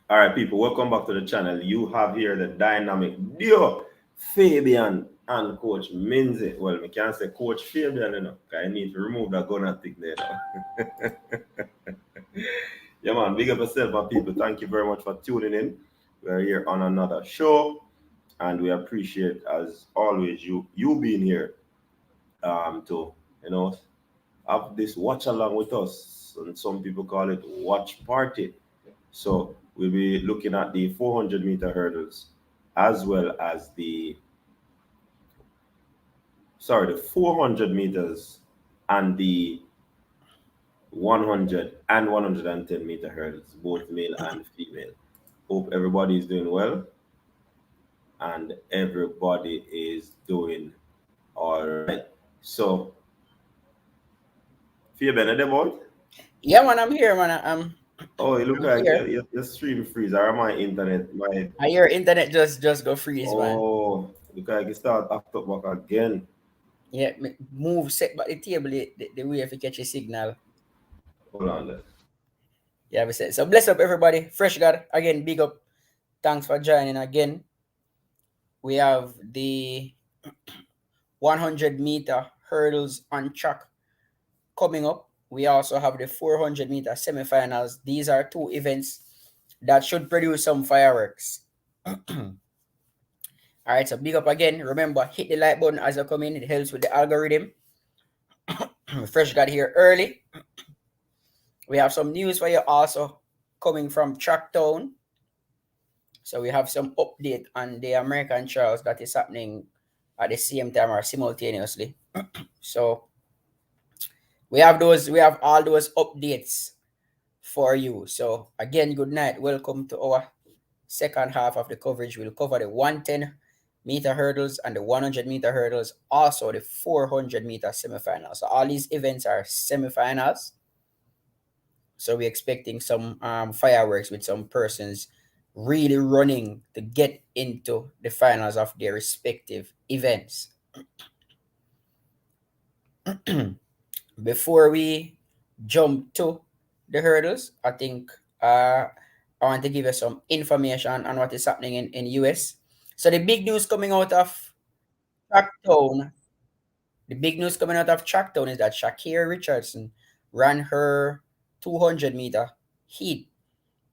All right, people, welcome back to the channel. You have here the dynamic duo, Fabian and Coach Minzy. Well, we can't say Coach Fabian, because I need to remove that gunner thing there now. Yeah, man, big up yourself, my people. Thank you very much for tuning in. We're here on another show, and we appreciate, as always, you being here to, you know, have this watch along with us. And some people call it watch party. So we'll be looking at the 400-meter hurdles as well as the 400 meters and the 100 and 110-meter hurdles, both male and female. Hope everybody is doing well and everybody is doing all right. So, Fabian, are they both? Yeah, man, I'm here, man. Oh, it look I'm like here. your stream freeze or my internet, my Your internet just go freeze, man. oh, look like it start act up back again. Yeah, move set back the table the way if you catch a signal. Hold on there. Yeah, we said so. Bless up everybody. Fresh God again. Big up. Thanks for joining again. We have the 100-meter hurdles on track coming up. We also have the 400-meter semifinals. These are two events that should produce some fireworks. All right, so big up again. Remember, hit the like button as you come in. It helps with the algorithm. Fresh got here early. We have some news for you also coming from Tracktown. So we have some update on the American trials that is happening at the same time or simultaneously. So we have all those updates for you. So again, good night. Welcome to our second half of the coverage. We'll cover the 110-meter hurdles and the 100-meter hurdles, also the 400-meter semifinals. So all these events are semifinals. So we're expecting some fireworks with some persons really running to get into the finals of their respective events. Before we jump to the hurdles, I think I want to give you some information on what is happening in US. So the big news coming out of Tracktown, the big news coming out of Tracktown is that Sha'Carri Richardson ran her 200-meter heat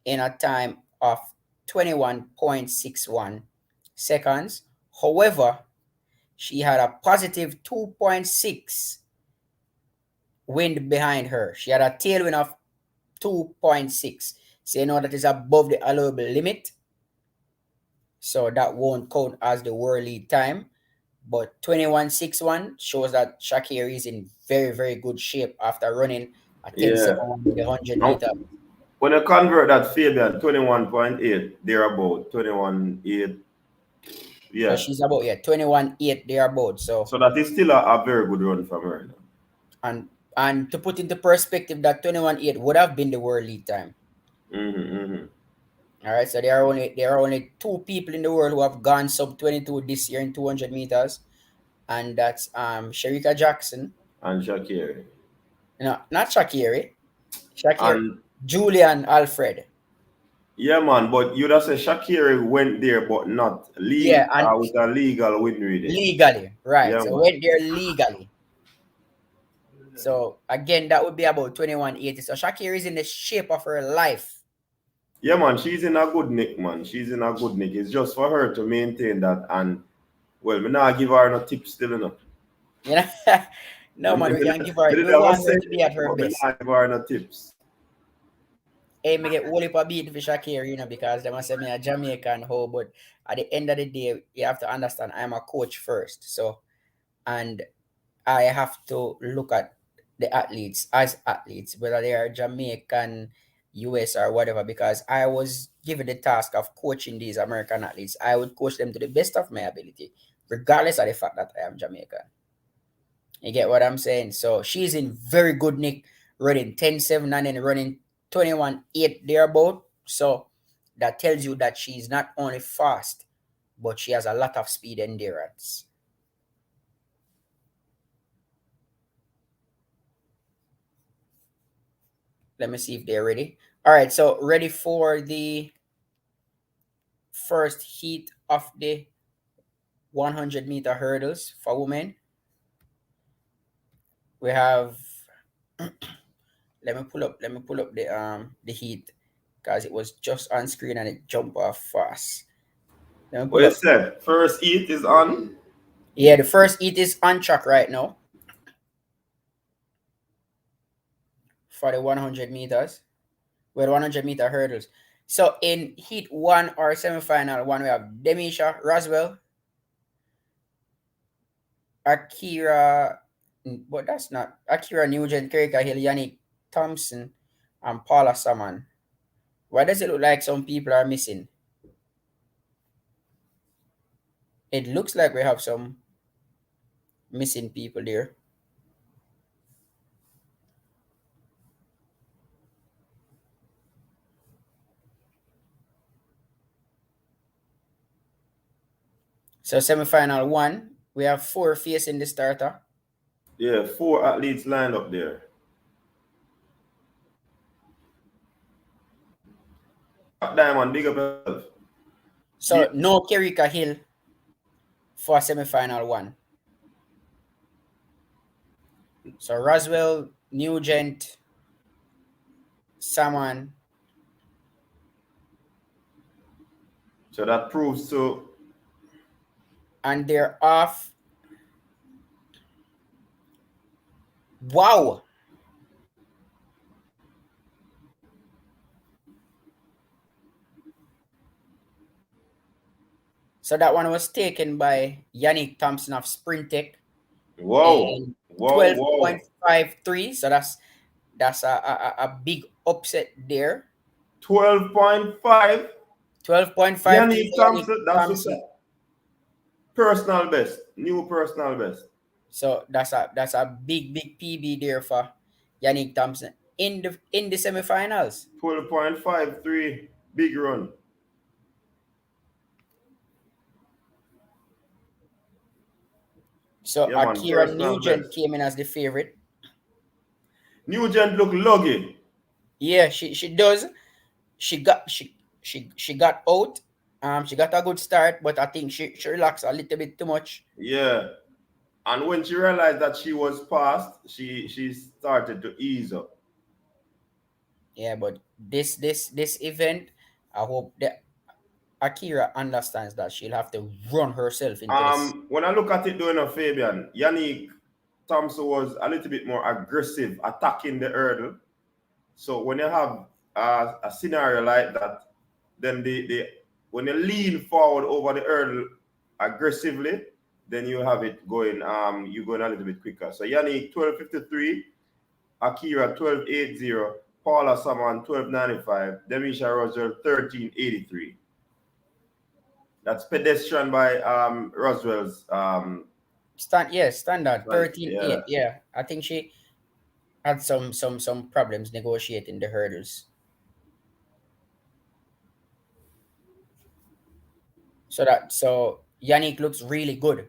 in a time of 21.61 seconds. However, she had a positive 2.6 wind behind her. She had a tailwind of 2.6. So you know that is above the allowable limit. So that won't count as the world lead time. But 21.61 shows that Sha'Carri is in very, very good shape after running a Yeah. 10.71 in the 100 Now, meter. when you convert that Fabian 21.8, they're about 21.8. So Yeah. she's about 21.8 thereabout. So So that is still a very good run from her. and and to put into perspective, that 21.8 would have been the world lead time. Mm-hmm, mm-hmm. All right, so there are only two people in the world who have gone sub 22 this year in 200 meters, and that's Sherika Jackson, And Shakiri. no, not Sha'Carri, Sha'Carri, And Julian Alfred. yeah, man, but you'd have said Shakiri went there, but not Yeah, and with a legal win reading. legally, right? Yeah, So man. went there legally. So again, that would be about 21.80. So Sha'Carri is in the shape of her life. Yeah, man, she's in a good nick, man. She's in a good nick. It's just for her to maintain that. And, well, me not give her no tips still enough. You know, no man, we can give her. Me We did ever want say her to be it, at her but me best. not give her no tips. Hey, me get whole heap of beat for Sha'Carri, because they must say me a Jamaican hoe, but at the end of the day, you have to understand I'm a coach first. So, and I have to look at the athletes as athletes, whether they are Jamaican, US, or whatever, because I was given the task of coaching these American athletes. I would coach them to the best of my ability, regardless of the fact that I am Jamaican. You get what I'm saying? So she's in very good nick, running 10.7 and then running 21.8 thereabout. So that tells you that she's not only fast, but she has a lot of speed endurance. Let me see if they're ready. All right, so ready for the first heat of the 100-meter hurdles for women. We have let me pull up the heat because it was just on screen and it jumped off fast. Let me What pull you up. said? First eat is on. Yeah, the first heat is on track right now for the 100 meters. With 100-meter hurdles. So in heat one or semi-final one, we have Demisha Roswell, Akira, but that's not Akira Nugent, Kerika Hill, Yannick Thompson, and Paula Saman. Why does it look like some people are missing? It looks like we have some missing people there. So semi-final one, we have 4 facing the starter. Yeah, 4 athletes lined up there. Diamond, big up yourself. So no Kerika Hill for semi-final one. So Roswell, Nugent, Saman, So that proves to. and they're off. Wow. So that one was taken by Yannick Thompson of Sprintec Wow. in Wow, wow. 12.53. So that's a big upset there. 12.5. 12.53 Yannick for Yannick Thompson, that's what's Thompson. that. Personal best. New personal best. So that's a big PB there for Yannick Thompson in the semifinals. 12.53. Big run. So Yeah, man. Akira Personal Nugent best. came in as the favorite. Nugent look luggy. Yeah, she does. She got out. She got a good start, but I think she relaxed a little bit too much. Yeah. And when she realized that she was past, she started to ease up. Yeah, but this event, I hope that Akira understands that she'll have to run herself into this. When I look at it doing a Fabian, Yannick Thompson was a little bit more aggressive attacking the hurdle. So when you have a scenario like that, then when you lean forward over the hurdle aggressively, then you have it going. You going a little bit quicker. So Yannick 12:53, Akira 12:80, Paula Saman 12:95, Demisha Roswell 13:83. That's pedestrian by Roswell's Standard right, 13.8. yeah. Yeah, I think she had some problems negotiating the hurdles. So Yannick looks really good,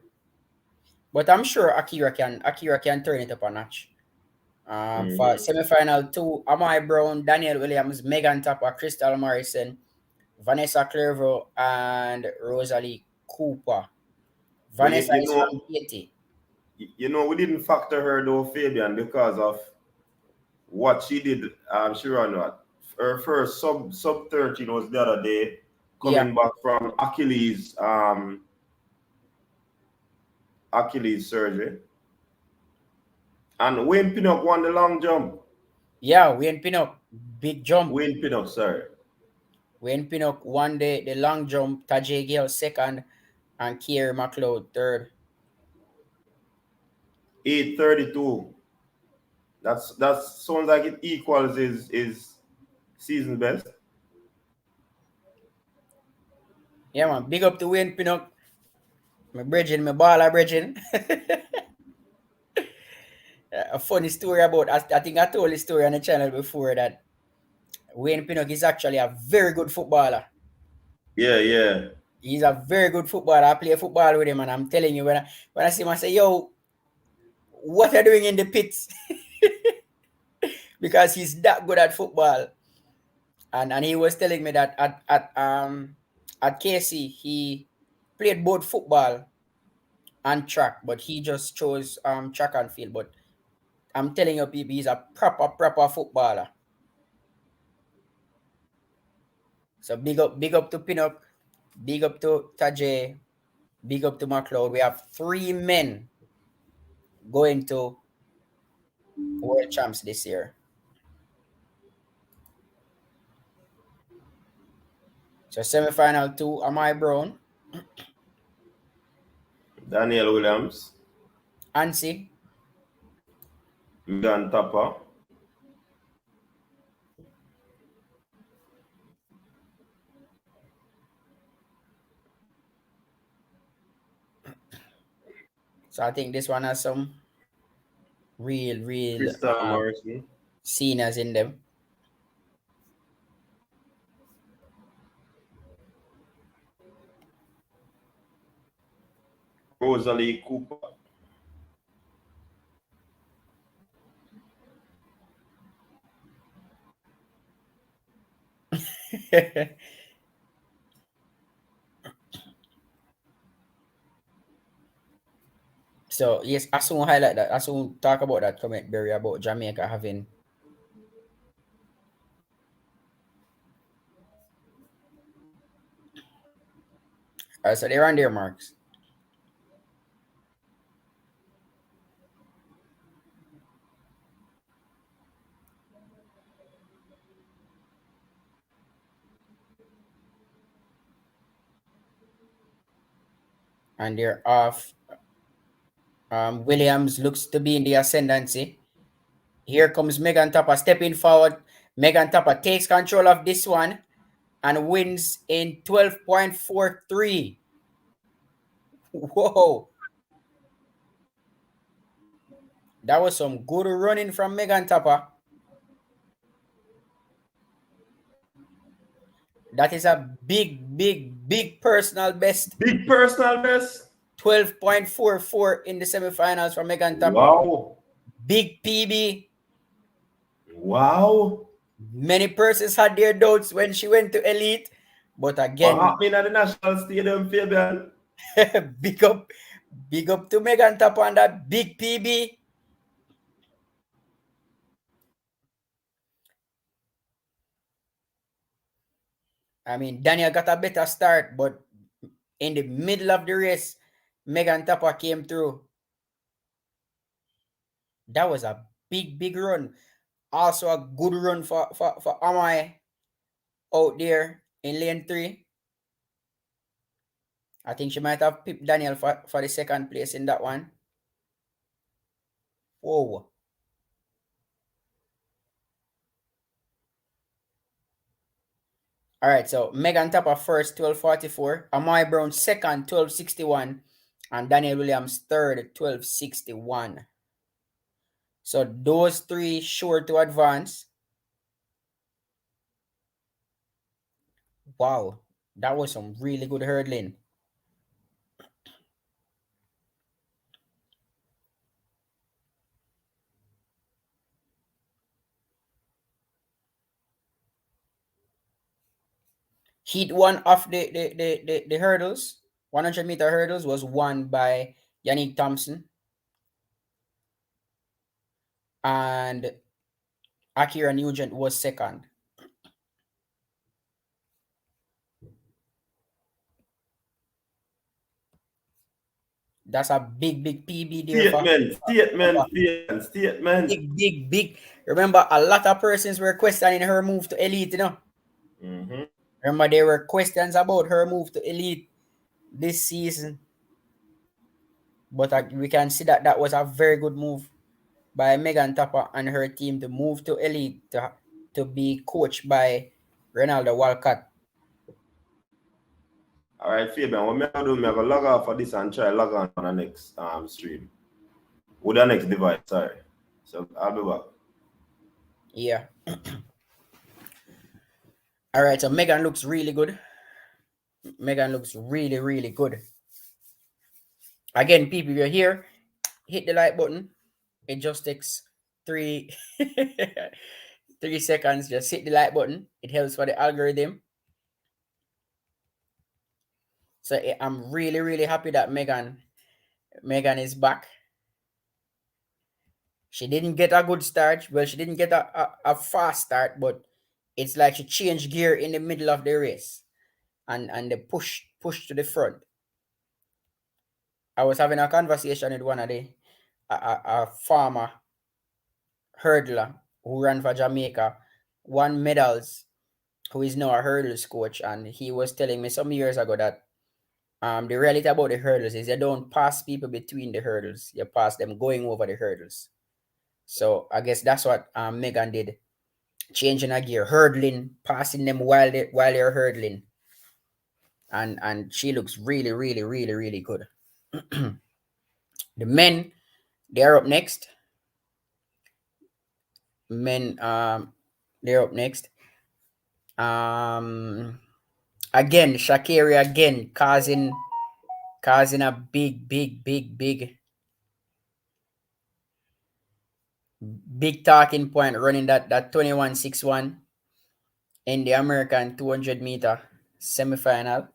but I'm sure Akira can turn it up a notch. For Mm-hmm. semifinal two, Amai Brown, Daniel Williams, Megan Tapper, Crystal Morrison, Vanessa Clervaux, and Rosalie Cooper. But Vanessa you is know, from Haiti. we didn't factor her though, Fabian, because of what she did. She ran what? Her first sub 13 was the other day, Yeah, coming back from Achilles surgery. And Wayne Pinnock won the long jump. yeah, Wayne Pinnock, big jump. Wayne Pinnock, sorry. Wayne Pinnock won the long jump, Tajay Gale second, and Kier McLeod third. 8:32. That sounds like it equals his season best. Yeah, man, big up to Wayne Pinnock. My brethren, my baller brethren. A funny story about, I think I told the story on the channel before that Wayne Pinnock is actually a very good footballer. Yeah, yeah. He's a very good footballer. I play football with him, and I'm telling you, when I see him, I say, "Yo, what are you doing in the pits?" Because he's that good at football. And he was telling me that at KC, he played both football and track, but he just chose track and field. But I'm telling you, people, he's a proper footballer. So big up to Pinnock, big up to Tajay, big up to McLeod. We have 3 men going to world champs this year. So semi-final 2, Amai Brown, Daniel Williams, Ansi, Megan Tapper, so I think this one has some real Crystal Morrison, seniors in them. Rosalie Cooper, So yes, I soon highlight that. I soon talk about that comment, Barry, about Jamaica having. Alright, so they're on their marks. And they're off. Williams looks to be in the ascendancy. Here comes Megan Tapper stepping forward. Megan Tapper takes control of this one and wins in 12.43. Whoa. That was some good running from Megan Tapper. That is a big personal best. big personal best. 12.44 in the semifinals for Megan Tapper. Wow. Big PB. Wow. Many persons had their doubts when she went to Elite. But again, What happened at the National Stadium, Fabian? big up to Megan Tapper and that big PB. I mean, Daniel got a better start, but in the middle of the race, Megan Tapper came through. That was a big run. Also a good run for Amai out there in lane 3. I think she might have pipped Daniel for the second place in that one. Whoa. All right, so Megan Tapper first, 12.44. Amai Brown second, 12.61. And Daniel Williams third, 12.61. So those 3 sure to advance. Wow, that was some really good hurdling. Heat 1 of the hurdles, 100-meter hurdles, was won by Yannick Thompson. And Akira Nugent was second. That's a big PB there. Statement. Big. Remember, a lot of persons were questioning her move to Elite, you know. Mm-hmm. Remember, there were questions about her move to Elite this season. But we can see that was a very good move by Megan Tapper and her team to move to Elite to be coached by Ronaldo Walcott. All right, Fabian, what I do, I have to log off for this and try log on the next stream. With the next device, sorry. So I'll be back. Yeah. All right, so Megan looks really good. Megan looks really good. Again, people, you're here, hit the like button. It just takes 3 3 seconds. Just hit the like button. It helps for the algorithm. So I'm really, really happy that Megan is back. She didn't get a good start. Well, she didn't get a fast start, but it's like she changed gear in the middle of the race and they push to the front. I was having a conversation with one of a farmer hurdler who ran for Jamaica, won medals, who is now a hurdles coach, and he was telling me some years ago that the reality about the hurdles is you don't pass people between the hurdles, you pass them going over the hurdles. So I guess that's what Megan did, changing a gear, hurdling, passing them while they're hurdling, and she looks really, really, really, really good. The men, they're up next. Men, they're up next. Again, Sha'Carri again causing a big talking point, running that 21.61 in the American 200-meter semifinal.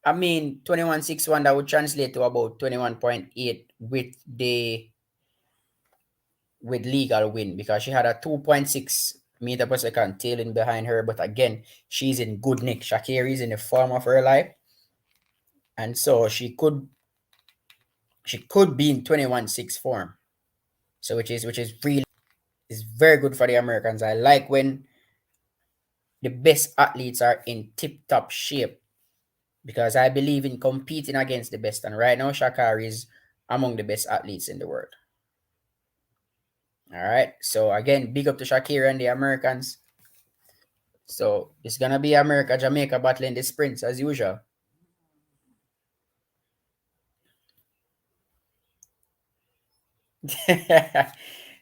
I mean, 21.61, that would translate to about 21.8 with legal win, because she had a 2.6 meter per second tailing behind her. But again, she's in good nick. Sha'Carri is in the form of her life, and so she could be in 21.6 form. So which is really is very good for the Americans. I like when the best athletes are in tip top shape, because I believe in competing against the best. And right now, Sha'Carri is among the best athletes in the world. All right. So again, big up to Sha'Carri and the Americans. So it's gonna be America, Jamaica battling the sprints as usual.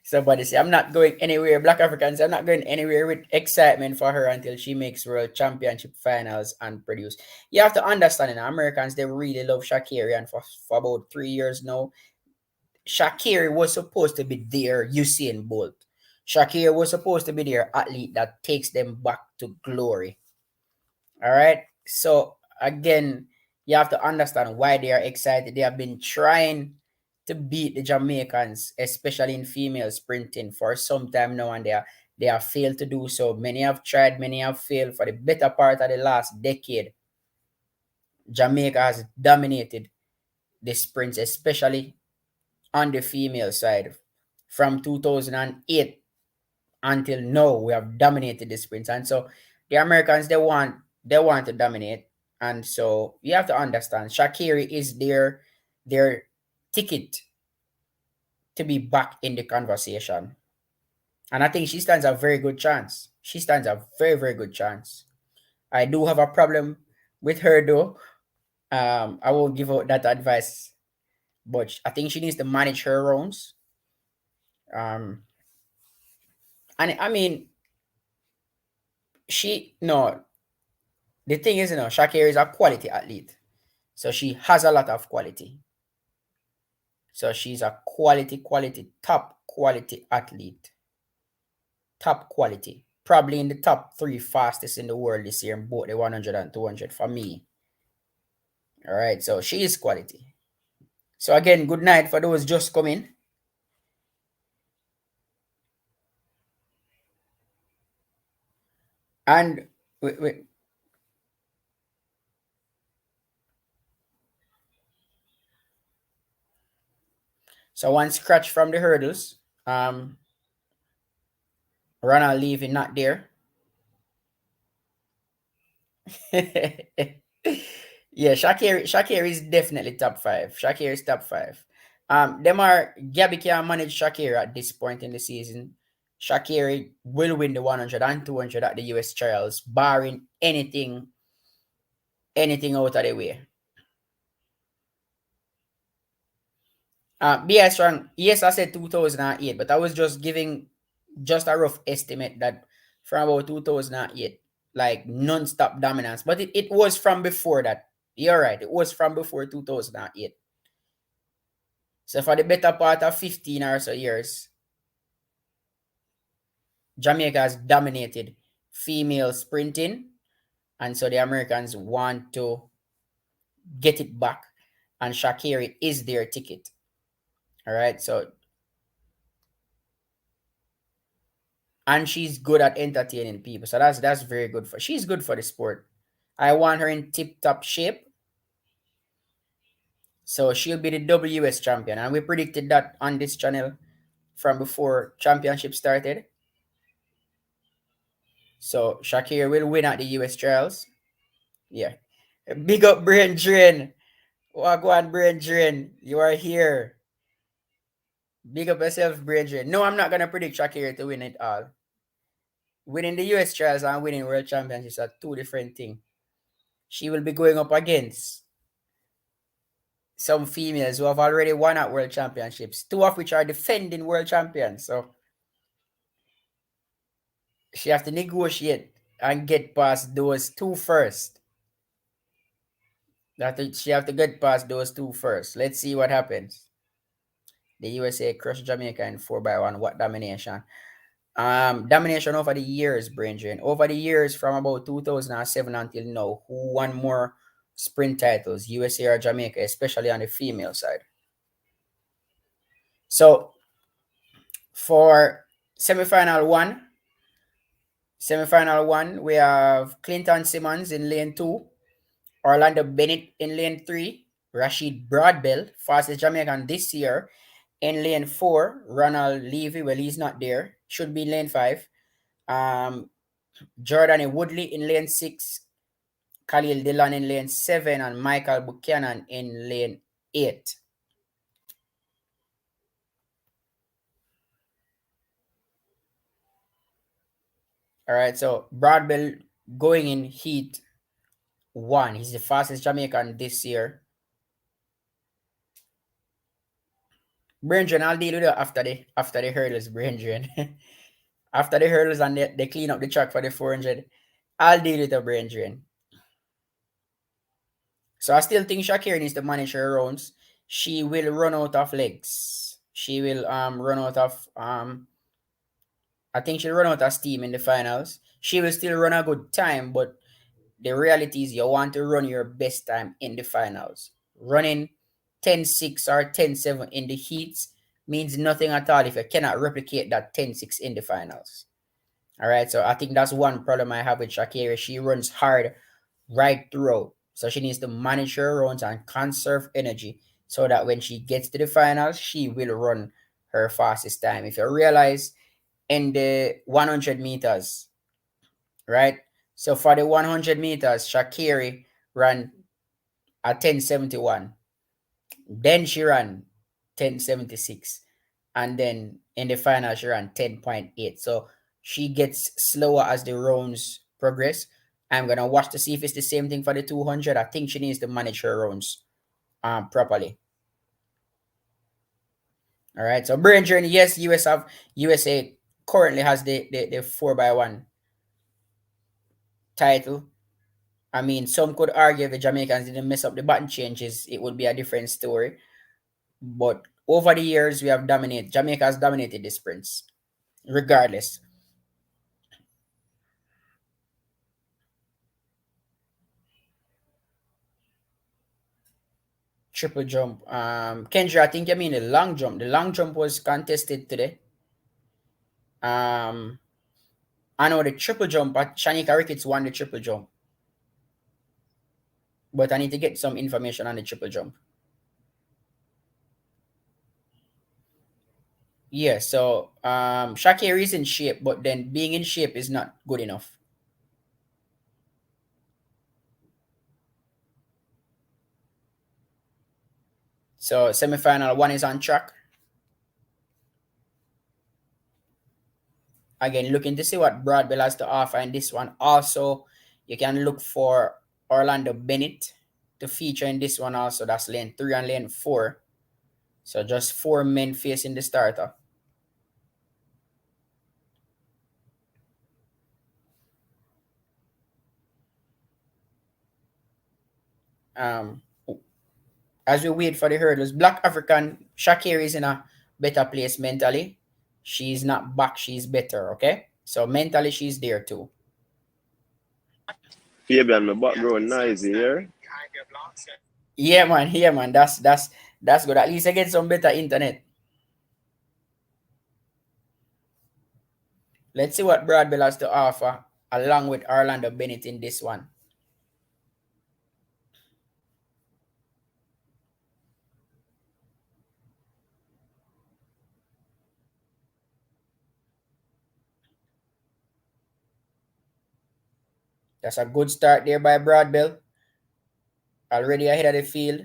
Somebody say, I'm not going anywhere. Black Africans, I'm not going anywhere with excitement for her until she makes world championship finals and produce. You have to understand, Americans, they really love Sha'Carri, and for about 3 years now, Sha'Carri was supposed to be their Usain Bolt. Sha'Carri was supposed to be their athlete that takes them back to glory. All right. So again, you have to understand why they are excited. They have been trying to beat the Jamaicans, especially in female sprinting, for some time now, and they have failed to do so. Many have tried, many have failed. For the better part of the last decade, Jamaica has dominated the sprints, especially on the female side. From 2008 until now, we have dominated the sprints, and so the Americans, they want to dominate. And so you have to understand, Sha'Carri is their ticket to be back in the conversation, and I think she stands a very good chance. She stands a very, very good chance. I do have a problem with her though. I won't give out that advice, but I think she needs to manage her rounds. Um, and I mean, she no. The thing is, Sha'Carri is a quality athlete. So she has a lot of quality. So she's a top quality athlete. Top quality. Probably in the top 3 fastest in the world this year in both the 100 and 200 for me. All right. So she is quality. So again, good night for those just coming. And wait. So one scratch from the hurdles. Ronald Levy not there. Yeah, Sha'Carri is definitely top 5. Sha'Carri is top 5. Them are Gabby can manage Sha'Carri at this point in the season. Sha'Carri will win the 100 and 200 at the US trials, barring anything out of the way. BS strong. Yes, I said 2008, but I was just giving just a rough estimate that from about 2008, like non-stop dominance. But it was from before that. You're right. It was from before 2008. So for the better part of 15 or so years, Jamaica has dominated female sprinting. And so the Americans want to get it back, and Sha'Carri is their ticket. All right, so and she's good at entertaining people, so that's very good for. She's good for the sport. I want her in tip top shape, so she'll be the WS champion, and we predicted that on this channel from before championship started. So Sha'Carri will win at the US trials. Yeah, big up brain drain. Wagwan brain drain, you are here. Big up yourself, brain drain. No, I'm not gonna predict Sha'Carri to win it all. Winning the US trials and winning world championships are two different things. She will be going up against some females who have already won at world championships, two of which are defending world champions. So she have to negotiate and get past those two first. She have to get past those two first. Let's see what happens. The USA crushed Jamaica in 4-1. What domination? Domination over the years, brain drain. Over the years from about 2007 until now, who won more sprint titles, USA or Jamaica, especially on the female side? So for semifinal one, we have Clinton Simmons in lane 2, Orlando Bennett in lane 3, Rashid Broadbell, fastest Jamaican this year, in lane 4, Ronald Levy, well, he's not there, should be in lane 5. Jordan Woodley in lane 6, Khalil Dillon in lane 7, and Michael Buchanan in lane 8. All right, so Broadbell going in heat 1. He's the fastest Jamaican this year. Brain I'll deal with it after the hurdles, brain after the hurdles and they clean up the track for the 400, I'll deal with the brain drain. So I still think Sha'Carri needs to manage her rounds. She will run out of legs. She will run out of I think she'll run out of steam in the finals. She will still run a good time, but the reality is you want to run your best time in the finals. Running 10-6 or 10-7 in the heats means nothing at all if you cannot replicate that 10-6 in the finals. All right, so I think that's one problem I have with Sha'Carri. She runs hard right throughout. So she needs to manage her runs and conserve energy so that when she gets to the finals, she will run her fastest time. If you realize in the 100 meters, right? So for the 100 meters, Sha'Carri ran at 10:71. Then she ran 10:76. And then in the final, she ran 10.8. So she gets slower as the rounds progress. I'm going to watch to see if it's the same thing for the 200. I think she needs to manage her rounds properly. All right. So brain journey, yes, USA currently has the 4x1 title. I mean, some could argue if the Jamaicans didn't mess up the button changes, it would be a different story. But over the years, Jamaica has dominated the sprints, regardless. Triple jump. Kendra, I think you mean the long jump. The long jump was contested today. I know the triple jump, but Shanika Ricketts won the triple jump. But I need to get some information on the triple jump. Yeah, so Sha'Carri is in shape, but then being in shape is not good enough. So semifinal 1 is on track. Again, looking to see what Broadbell has to offer in this one. Also, you can look for Orlando Bennett to feature in this one also. That's lane 3 and lane 4. So just 4 men facing the starter. As we wait for the hurdles, Black African Sha'Carri is in a better place mentally. She's not back, she's better, okay? So mentally she's there too. Fabian, my background noisy here. Yeah, man. Yeah, man. That's good. At least I get some better internet. Let's see what Broadbell has to offer along with Orlando Bennett in this one. That's a good start there by Broadbell. Already ahead of the field.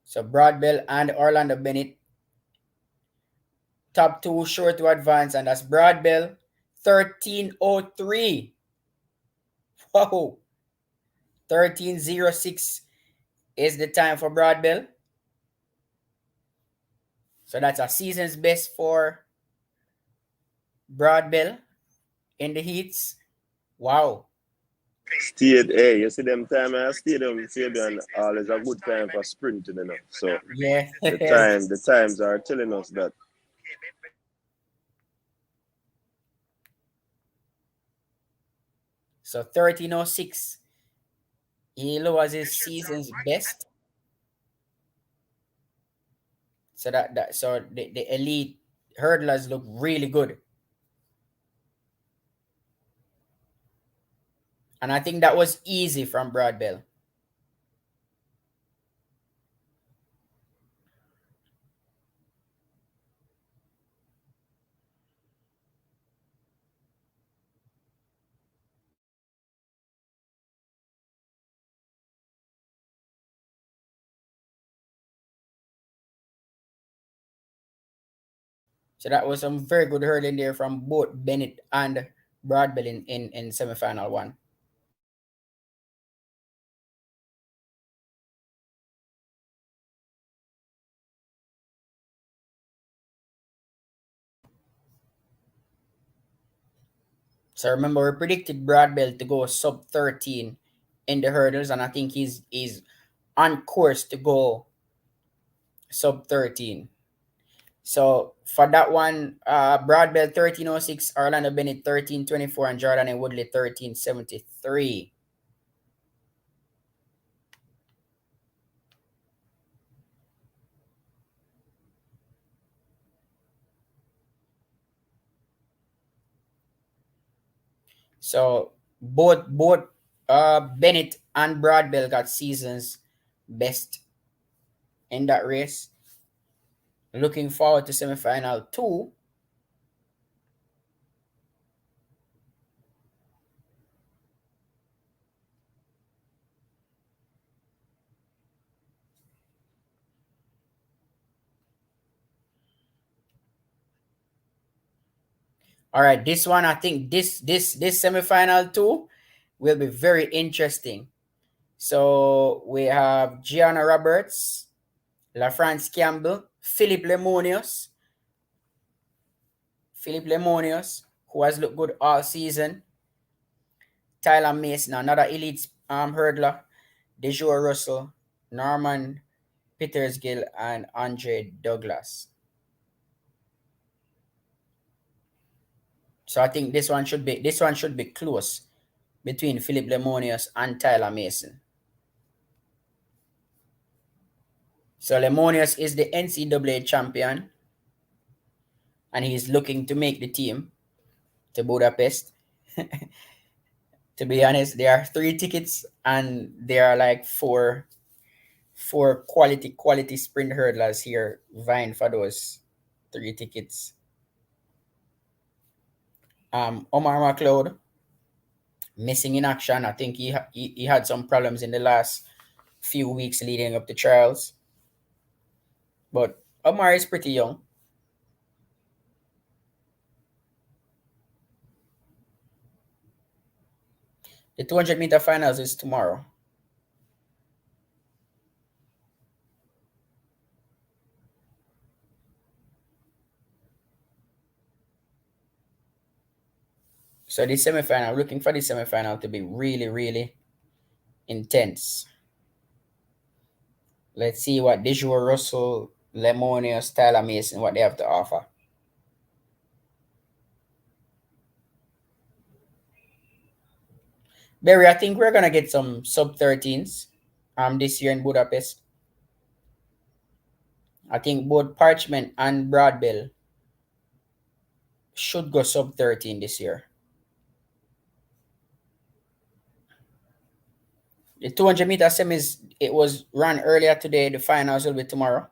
So Broadbell and Orlando Bennett, top two sure to advance, and that's Broadbell 13:03. Whoa. 13:06 is the time for Broadbell. So that's a season's best for Broadbell in the heats. Wow. Stayed, hey, you see them time I stadium Fabian always a good time for sprinting, you know. So Yeah. the times are telling us that. So 13:06. He lowers his season's best. So so the elite hurdlers look really good. And I think that was easy from Broadbell. So that was some very good hurdling there from both Bennett and Broadbell in semifinal one. So remember, we predicted Broadbell to go sub 13 in the hurdles, and I think he's on course to go sub 13. So for that one, Broadbell 13:06, Orlando Bennett 13:24, and Jordan and Woodley 13:73. So both Bennett and Broadbell got seasons best in that race. Looking forward to semifinal two. All right, this one I think this semifinal two will be very interesting. So we have Gianna Roberts, LaFrance Campbell, Philip Lemonius, who has looked good all season. Tyler Mason, another elite hurdler. Dejour Russell, Norman Petersgill, and Andre Douglas. So I think this one should be close between Philip Lemonius and Tyler Mason. So Lemonius is the NCAA champion, and he's looking to make the team to Budapest. To be honest, there are 3 tickets, and there are like four quality sprint hurdlers here vying for those 3 tickets. Omar McLeod missing in action. I think he had some problems in the last few weeks leading up to trials. But Omar is pretty young. The 200-meter finals is tomorrow. So the semifinal, looking for the semifinal to be really, really intense. Let's see what Dejour Russell, Lemonius, Tyler Mason, what they have to offer. Barry, I think we're gonna get some sub 13s this year in Budapest. I think both Parchment and Broadbell should go sub 13 this year. The 200-meter semis, it was run earlier today. The finals will be tomorrow.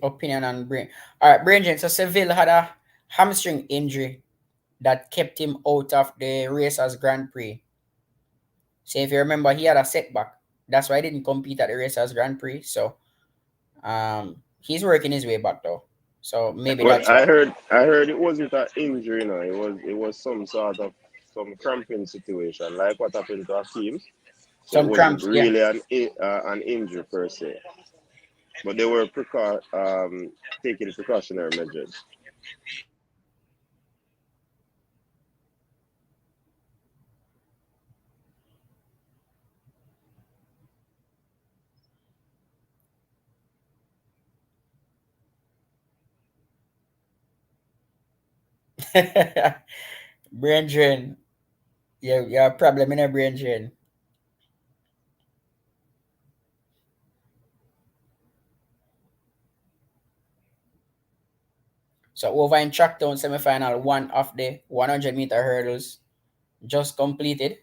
Opinion on Brain. All right, Brain. So Seville had a hamstring injury that kept him out of the Racers Grand Prix. So if you remember, he had a setback. That's why he didn't compete at the Racers Grand Prix. So he's working his way back though. So maybe But that's why. I heard it wasn't an injury, no. It was some sort of some cramping situation, like what happened to Hakeem. So it Some wasn't cramps, yeah. really an injury per se. But they were taking precautionary measures. Brain drain. You have a problem in a brain drain. So over in Tracktown semi-final, one of the 100-meter hurdles just completed.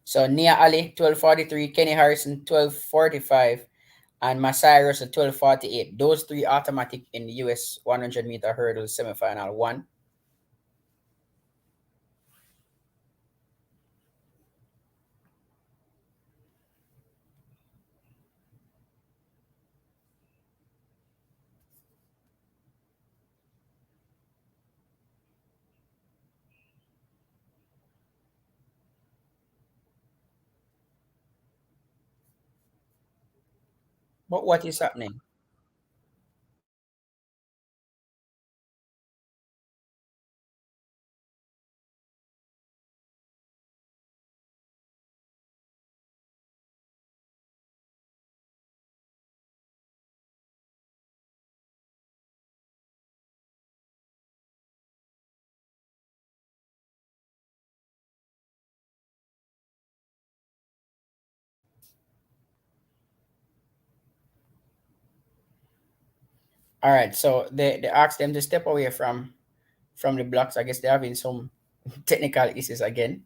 So Nia Ali 12:43, Kenny Harrison 12:45, and Masai Russell 12:48. Those three automatic in the US 100-meter hurdles semi-final one. But what is happening? All right, so they asked them to step away from the blocks. I guess they're having some technical issues again.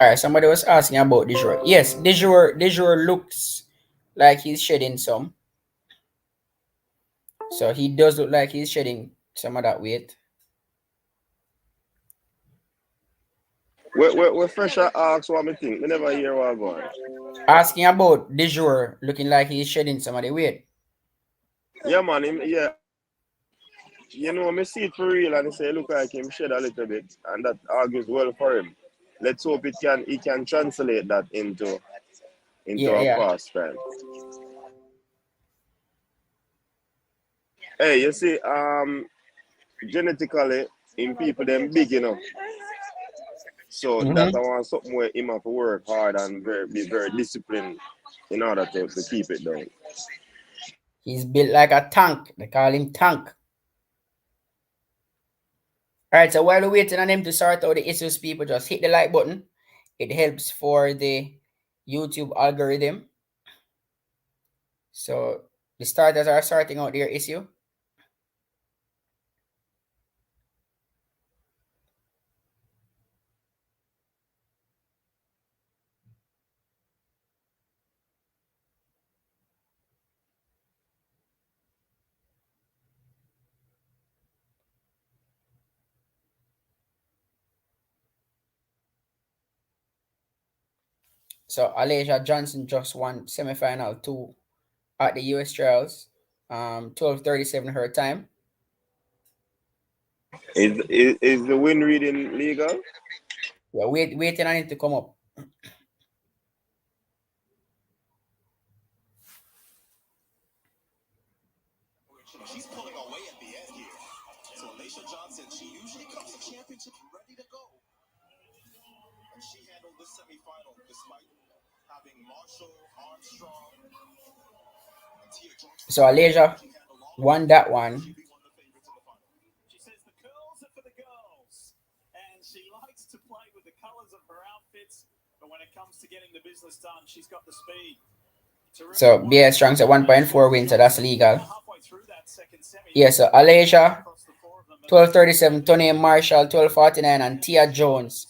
All right, somebody was asking about Dijur. Yes, Dijur looks like he's shedding some. So he does look like he's shedding some of that weight. We fresh ask what me think. Me never hear what going. Asking about Dijur looking like he's shedding some of the weight. Yeah, man. Yeah. Me see it for real, and he say look like him shed a little bit, and that argues well for him. Let's hope he can translate that into Yeah, a yeah. fast time. Hey, you see, genetically, in people them big, So that I Mm-hmm. want something where him have to work hard and be very disciplined in order to keep it down. He's built like a tank. They call him Tank. All right, so while we're waiting on him to sort out the issues, people just hit the like button. It helps for the YouTube algorithm. So the starters are sorting out their issue. So Alasia Johnson just won semifinal 2 at the US Trials. 12:37 her time. Is the win reading legal? We're waiting on it to come up. She's pulling away at the end here. So Alicia Johnson, she usually comes to championship ready to go. And she handled this semifinal despite having Marshall, Armstrong, and Tia Johnson. So Alasia won that one. She be one of the favorites in the final. She says the curls are for the girls. And she likes to play with the colors of her outfits. But when it comes to getting the business done, she's got the speed. So BS Strong's at 1.4 win, so that's legal. Yeah, so Alasia 12:37, Tony Marshall 12:49, and Tia Jones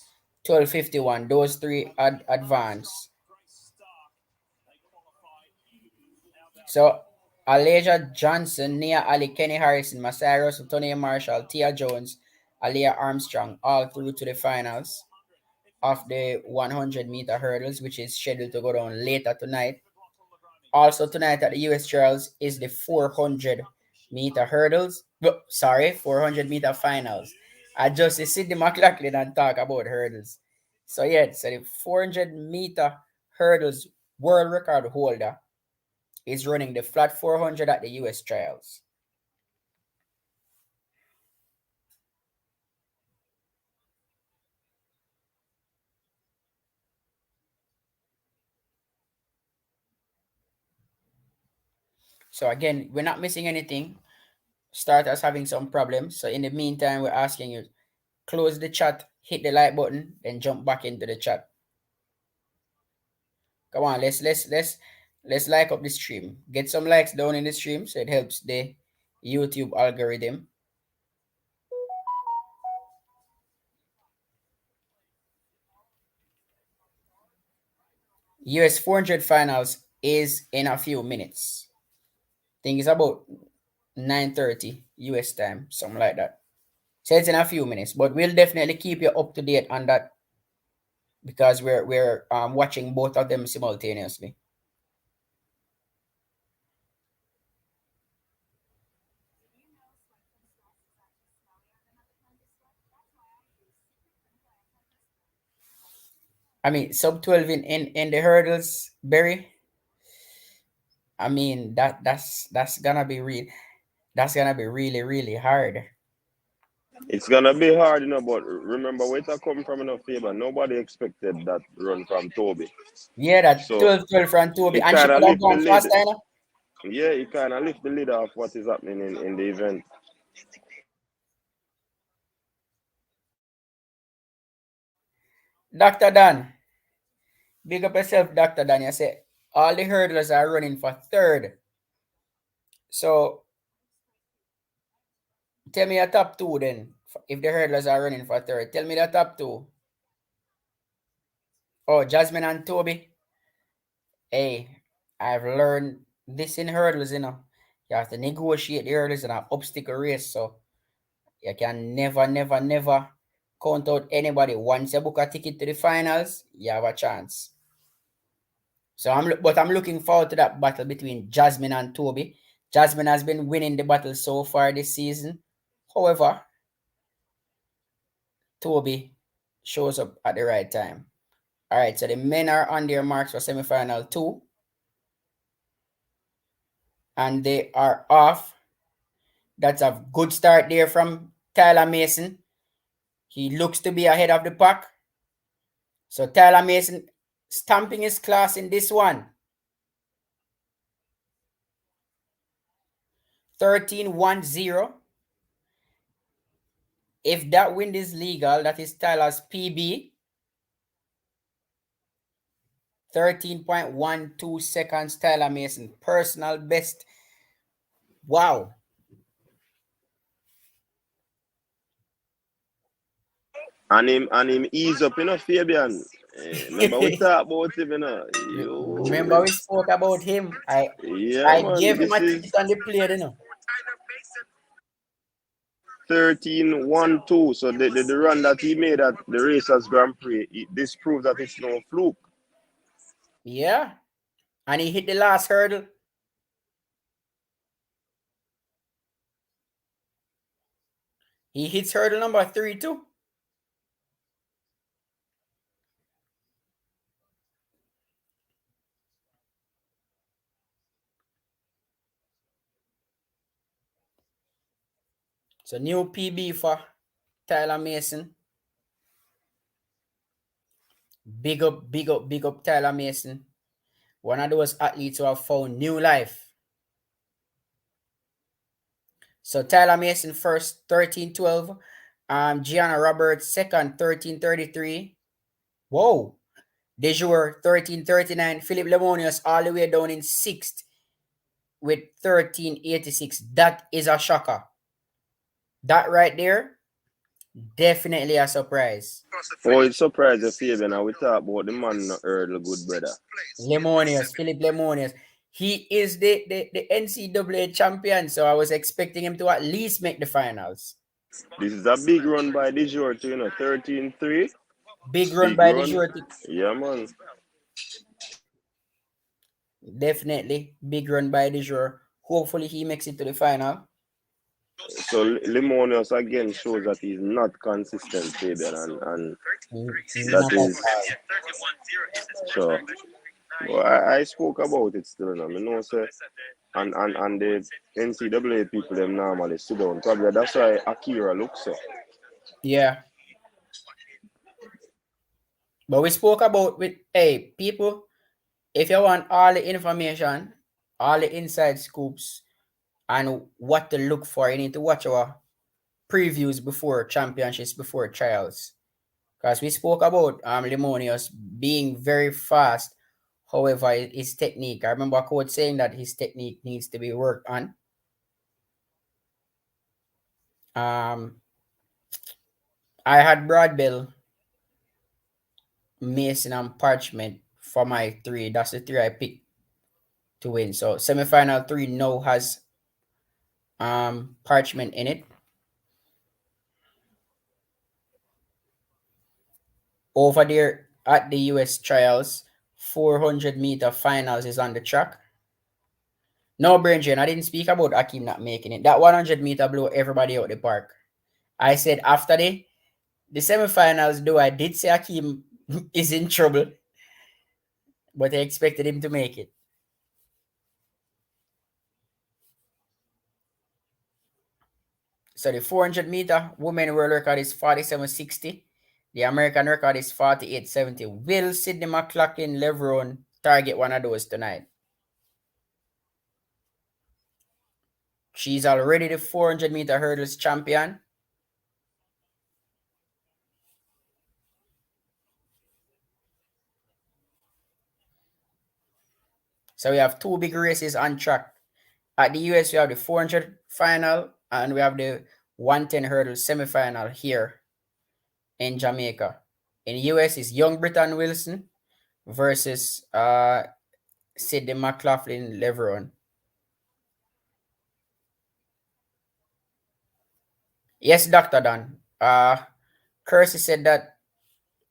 12:51. Those three advance. So Alasia Johnson, Nia Ali, Kenny Harrison, Masai Russell, Tony Marshall, Tia Jones, Alia Armstrong, all through to the finals of the 100-meter hurdles, which is scheduled to go down later tonight. Also tonight at the US Trials is the 400-meter hurdles. 400-meter finals. I just see Sidney McLaughlin and talk about hurdles. So yeah, so the 400-meter hurdles world record holder is running the flat 400 at the US Trials. So again, we're not missing anything. Starters having some problems. So in the meantime, we're asking you, close the chat, hit the like button, then jump back into the chat. Come on, let's like up the stream. Get some likes down in the stream so it helps the YouTube algorithm. US 400 finals is in a few minutes. I think it's about 9:30 US time, something like that. So it's in a few minutes, but we'll definitely keep you up to date on that because we're watching both of them simultaneously. I mean, sub 12 in the hurdles, Barry. I mean that's gonna be really really hard. It's gonna be hard, but remember where it come from enough favor. Nobody expected that run from Toby. Yeah, that So 12 from Toby, it and she kinda could have lift the gone lid. faster, you know? Yeah, it kinda lift the lid off what is happening in the event. Dr. Dan, big up yourself, Dr. Dan. You say all the hurdlers are running for third. So tell me a top two then. If the hurdlers are running for third, tell me the top two. Oh, Jasmine and Toby. Hey, I've learned this in hurdles, you know. You have to negotiate the hurdles in an obstacle race. So you can never count out anybody. Once you book a ticket to the finals, you have a chance. So I'm looking forward to that battle between Jasmine and Toby. Jasmine has been winning the battle so far this season. However, Toby shows up at the right time. All right, so the men are on their marks for semifinal 2. And they are off. That's a good start there from Tyler Mason. He looks to be ahead of the pack. So Tyler Mason stamping his class in this one. 13-1-0. If that win is legal, that is Tyler's PB. 13.12 seconds, Tyler Mason. Personal best. Wow. And him ease up, Fabian. Remember we talked about him, Remember we spoke about him. I man, gave him this a is ticket on the plate, 13-1-2. So the run that he made at the Racers Grand Prix, this proves that it's no fluke. Yeah. And he hit the last hurdle. He hits hurdle number 3 too. So new PB for Tyler Mason. Big up Tyler Mason. One of those athletes who have found new life. So Tyler Mason first, 13-12. Gianna Roberts second, 13-33. Whoa. Dejour, 13-39. Philip Lemonius all the way down in sixth with 13-86. That is a shocker. That right there, definitely a surprise. Oh, it's surprising, Fabian. Now we talk about the man not hurdle good, brother. Lemonius, Philip Lemonius. He is the NCAA champion, so I was expecting him to at least make the finals. This is a big run by Dejour too, 13-3. Big run by Dejour. Yeah, man. Definitely. Big run by Dejour. Hopefully he makes it to the final. So Lemonius again shows that he's not consistent, Fabian, and that is sure. Well, I spoke about it still, I know, sir. And the NCAA people them normally sit down. Probably that's why Akira looks so. Yeah. But we spoke about with people, if you want all the information, all the inside scoops, and what to look for, you need to watch our previews before championships, before trials. Because we spoke about Lemonius being very fast. However, his technique, I remember a coach saying that his technique needs to be worked on. I had Broadbell, Mason, and Parchment for my 3. That's the 3 I picked to win. So semifinal 3 now has Parchment in it. Over there at the US trials, 400-meter finals is on the track. No, Brendan, I didn't speak about Akeem not making it. That 100-meter blew everybody out the park. I said after the semifinals, though, I did say Akeem is in trouble, but I expected him to make it. So the 400-meter women world record is 47.60. The American record is 48.70. Will Sydney McLaughlin Levron target one of those tonight? She's already the 400-meter hurdles champion. So we have 2 big races on track. At the US, we have the 400 final and we have the 110 hurdle semi-final here in Jamaica. In the US, it's Young Britain Wilson versus Sydney McLaughlin Levron. Yes, Dr. Dan. Kersey said that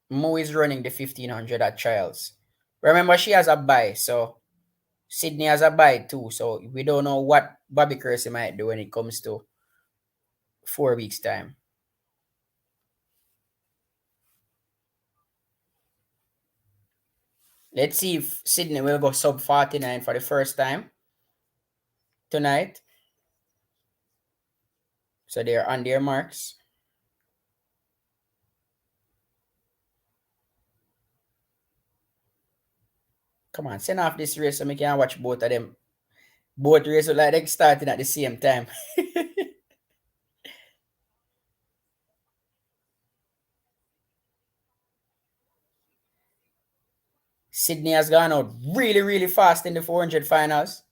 Mo is running the 1500 at trials. Remember, she has a bye, so Sydney has a bye too. So we don't know what Bobby Kersey might do when it comes to 4 weeks' time. Let's see if Sydney will go sub 49 for the first time tonight. So they're on their marks. Come on, send off this race so we can watch both of them. Both races look like they're starting at the same time. Sydney has gone out really, really fast in the 400 finals.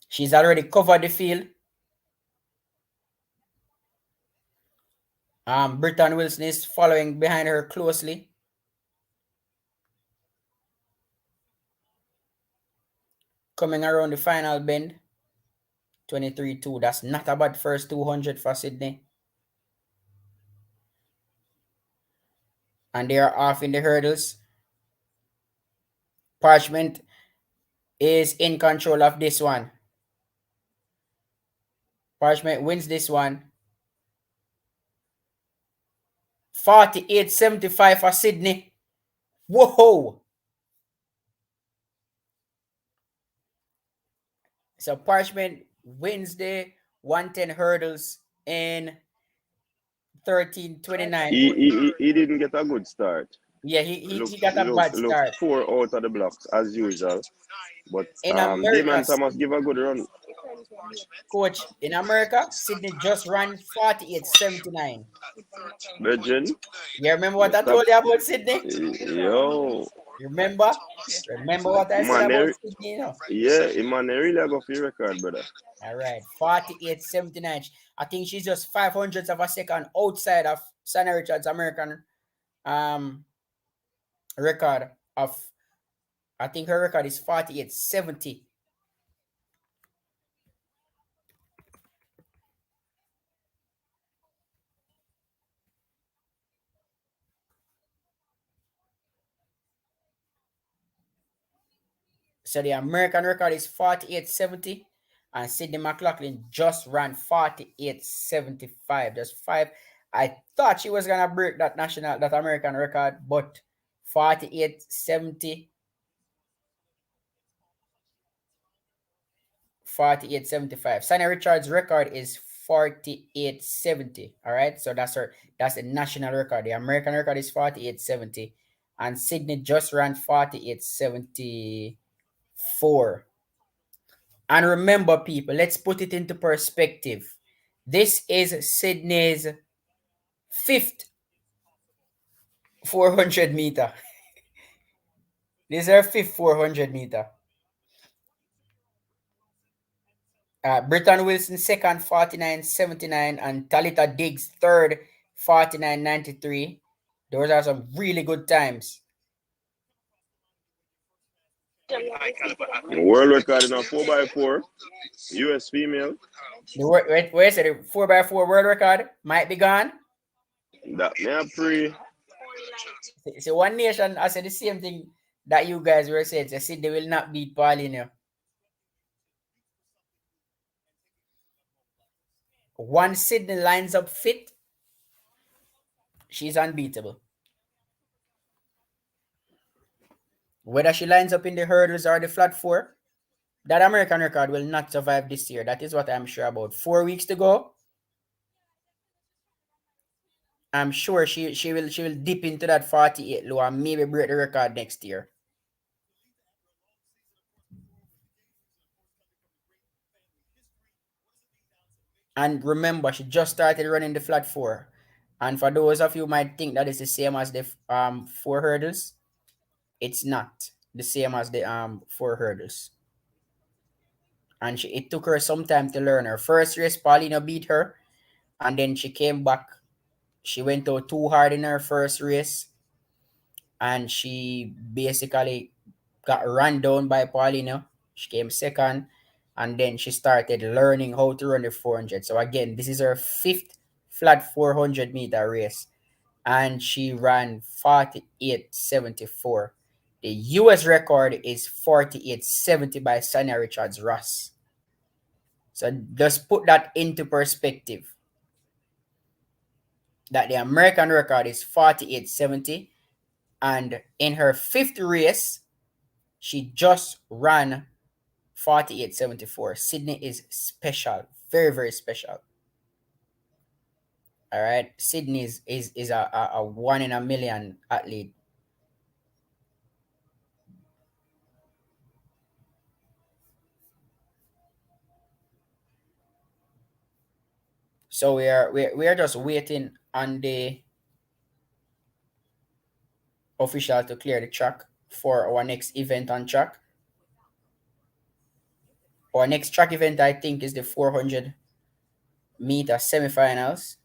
She's already covered the field. Britton Wilson is following behind her closely. Coming around the final bend. 23-2. That's not a bad first 200 for Sydney. And they are off in the hurdles. Parchment is in control of this one. Parchment wins this one. 48-75 for Sydney. Whoa! So Parchment wins the 110 hurdles in 13:29. He didn't get a good start. Yeah, he got a bad start. 4 out of the blocks as usual. But In America, Damon Thomas give a good run. Coach, in America, Sydney just ran 48-79. Virgin. You remember what I told you about Sydney? Yo. Remember? Remember what I said about Sydney? You know? Yeah, Emmanuel really go for your record, brother. All right, 48-79. I think she's just 500ths of a second outside of Sana Richards' American record of, I think her record is 48-70. So the American record is 48-70, and Sydney McLaughlin just ran 48-75. Just 5. I thought she was gonna break that American record, but 48-70. 48-75. Sana Richards' record is 48-70. All right, so that's the national record. The American record is 48-70, and Sydney just ran 48-74. And remember, people, let's put it into perspective. This is Sydney's 5th 400 meter. This is her 5th 400 meter. Britton Wilson second, 49.79, and Talita Diggs third, 49.93. Those are some really good times. World record in a 4x4, US female. Where is it? The 4x4 world record might be gone. That may have pre. So One Nation, I said the same thing that you guys were saying. They said they will not beat Paulino. Once Sydney lines up fit, she's unbeatable. Whether she lines up in the hurdles or the flat 4, that American record will not survive this year. That is what I'm sure about. 4 weeks to go. I'm sure she will dip into that 48 low and maybe break the record next year. And remember, she just started running the flat 4. And for those of you who might think that is the same as the 4 hurdles, it's not the same as the 4 hurdles. And it took her some time to learn. Her first race, Paulino beat her, and then she came back. She went out too hard in her first race, and she basically got run down by Paulino. She came second, and then she started learning how to run the 400. So again, this is her 5th flat 400 meter race, and she ran 48.74. The US record is 48.70 by Sana Richards Ross. So just put that into perspective. That the American record is 48.70, and in her 5th race, she just ran 48.74. Sydney is special. very, very special. All right. Sydney is a 1 in a million athlete. So we are just waiting on the official to clear the track for our next event on track. Our next track event, I think, is the 400-meter semifinals.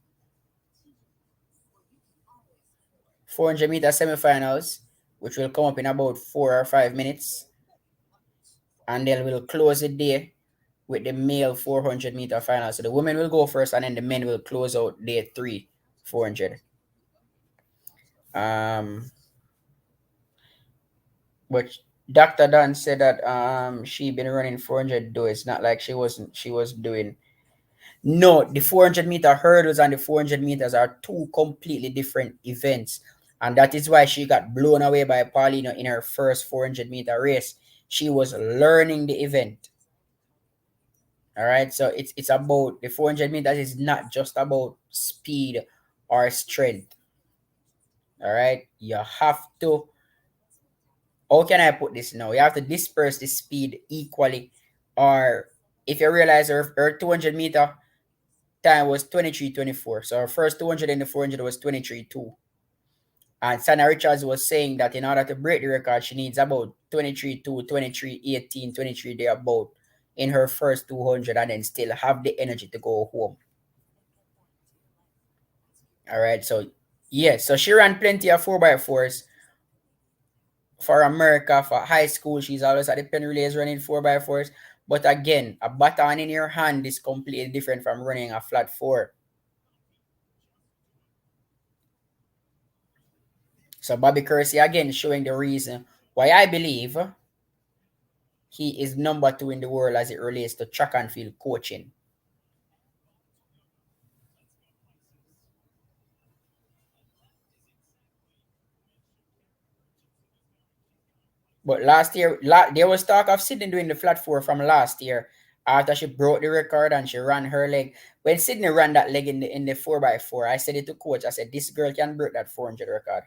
400-meter semifinals, which will come up in about 4 or 5 minutes, and then we'll close the day with the male 400-meter final. So the women will go first, and then the men will close out day 3, 400. But Dr. Dan said that she been running 400, though it's not like she was doing. No, the 400-meter hurdles and the 400 meters are two completely different events. And that is why she got blown away by Paulino in her first 400-meter race. She was learning the event. All right, so it's about the 400 meters is not just about speed or strength. All right, you have to. How can I put this now? You have to disperse the speed equally, or if you realize her 200-meter time was 23:24. So her first 200 and the 400 was 23:2. And Sana Richards was saying that in order to break the record, she needs about 23:2, 23:18, 23 there about in her first 200 and then still have the energy to go home. All right. So, yeah. So she ran plenty of 4x4s for America, for high school. She's always at the pen relays running 4x4s. But again, a baton in your hand is completely different from running a flat 4. So Bobby Kersey again showing the reason why I believe he is number 2 in the world as it relates to track and field coaching. But last year, there was talk of Sydney doing the flat 4 from last year after she broke the record and she ran her leg. When Sydney ran that leg in the 4x4, I said it to coach. I said, this girl can break that 400 record.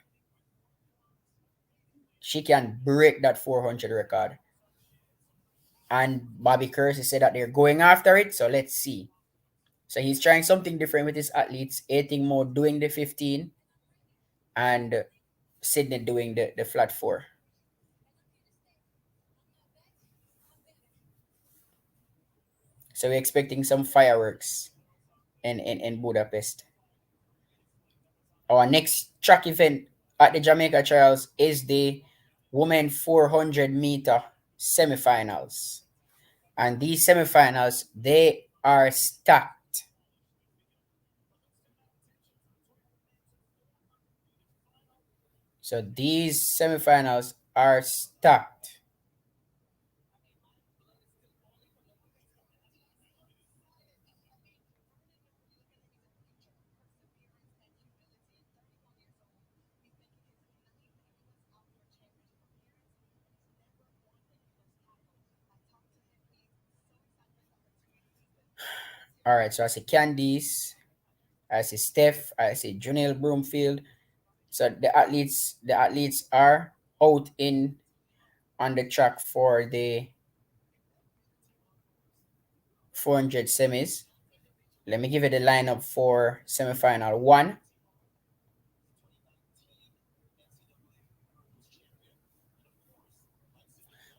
She can break that 400 record. And Bobby Kersey said that they're going after it. So let's see. So he's trying something different with his athletes. 18 more doing the 15 and Sydney doing the flat 4. So we're expecting some fireworks in Budapest. Our next track event at the Jamaica Trials is the women 400-meter semifinals. And these semifinals, they are stacked. So these semifinals are stacked. All right, so I see Candice, I see Steph, I see Junelle Broomfield. So the athletes are out on the track for the 400 semis. Let me give you the lineup for semifinal 1.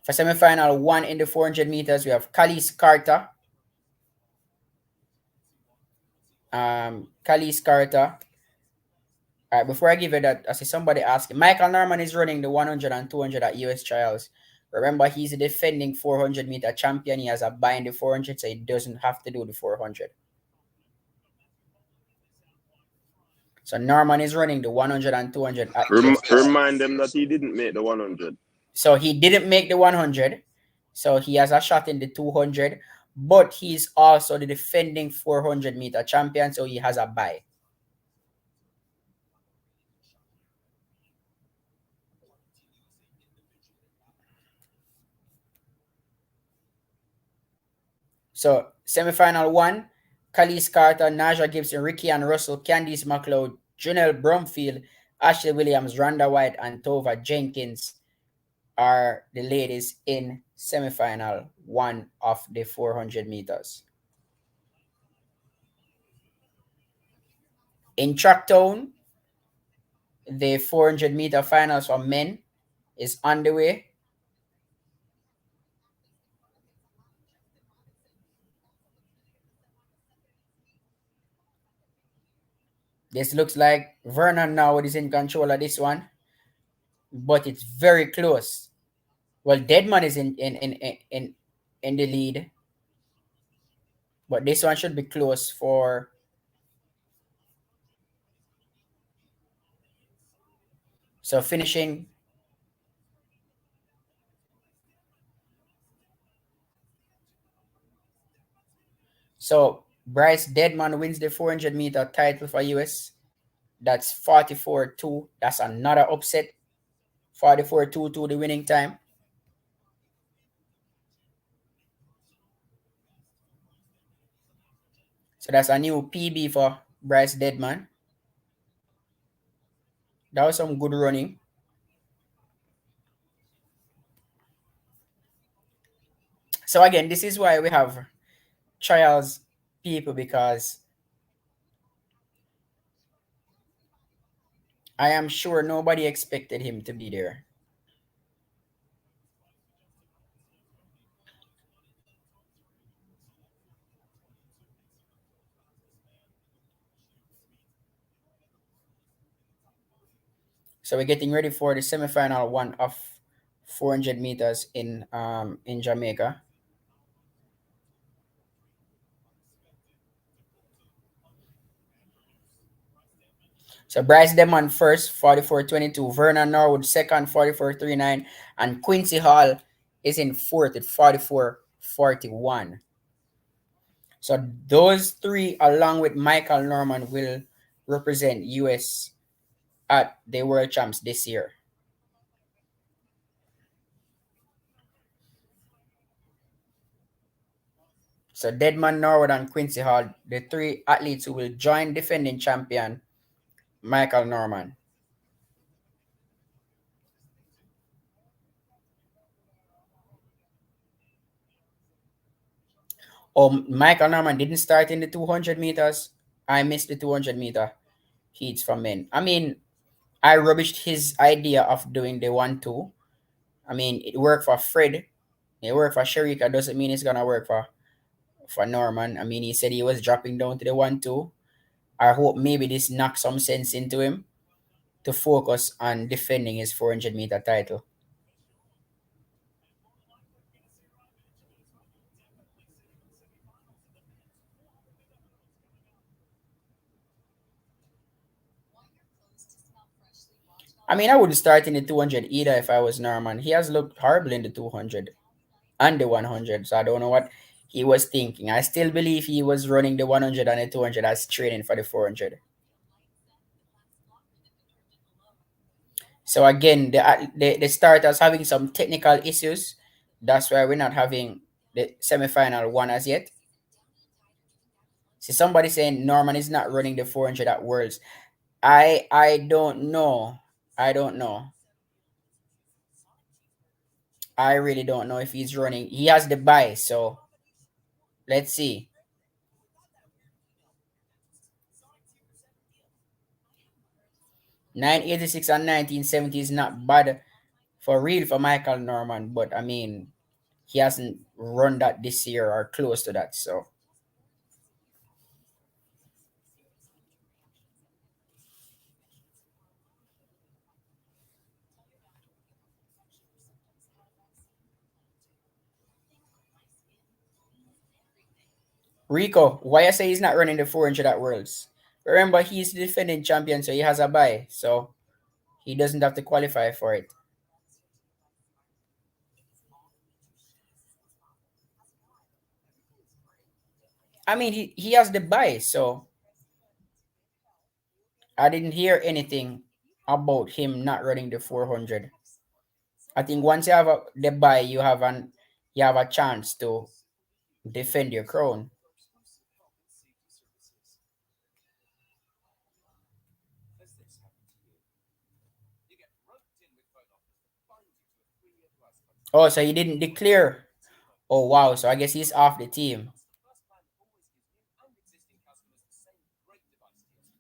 For semifinal 1 in the 400 meters, we have Khalees Carter. Khalees Carter. All right, before I give you that, I see somebody asking. Michael Norman is running the 100 and 200 at US Trials. Remember, he's a defending 400-meter champion. He has a buy in the 400, so he doesn't have to do the 400. So Norman is running the 100 and 200 at US Trials. Remind them that he didn't make the 100. So he didn't make the 100. So he has a shot in the 200. But he's also the defending 400-meter champion, so he has a buy. So Semifinal 1, Khalees Carter, Naja Gibson, Ricky and Russell, Candice McLeod, Janelle Brumfield, Ashley Williams, Rhonda White, and Tova Jenkins are the ladies in semifinal 1 of the 400 meters. In Tracktown, the 400-meter finals for men is underway. This looks like Vernon now is in control of this one, but it's very close. Well, Deadman is in the lead, but this one should be close for. So finishing. So Bryce Deadman wins the 400-meter title for US. That's 44-2. That's another upset. 44-2 the winning time. So that's a new PB for Bryce Deadman. That was some good running. So again, this is why we have trials people, because I am sure nobody expected him to be there. So we're getting ready for the semifinal 1 of 400 meters in Jamaica. So Bryce Demon first, 44.22. Vernon Norwood second, 44.39. And Quincy Hall is in fourth at 44.41. So those three, along with Michael Norman, will represent US at the World Champs this year. So Deadman, Norwood, and Quincy Hall, the three athletes who will join defending champion Michael Norman. Michael Norman didn't start in the 200 meters. I missed the 200 meter heats from men. I mean, I rubbished his idea of doing the 1-2. I mean, it worked for Fred. It worked for Sharika. Doesn't mean it's gonna work for Norman. I mean, he said he was dropping down to the 1-2. I hope maybe this knocks some sense into him to focus on defending his 400-meter title. I mean, I wouldn't start in the 200 either if I was Norman. He has looked horrible in the 200 and the 100, so I don't know what he was thinking. I still believe he was running the 100 and the 200 as training for the 400. So again, the starters having some technical issues. That's why we're not having the semifinal 1 as yet. See, somebody saying Norman is not running the 400 at Worlds. I don't know. I don't know. I really don't know if he's running. He has the bye, so let's see. $986 and 1970 is not bad for real for Michael Norman, but I mean, he hasn't run that this year or close to that, so. Rico, why I say he's not running the 400 at Worlds? Remember, he's the defending champion, so he has a bye, so he doesn't have to qualify for it. I mean, he has the bye, so I didn't hear anything about him not running the 400. I think once you have the bye, you have a chance to defend your crown. Oh, so he didn't declare. Oh wow, so I guess he's off the team.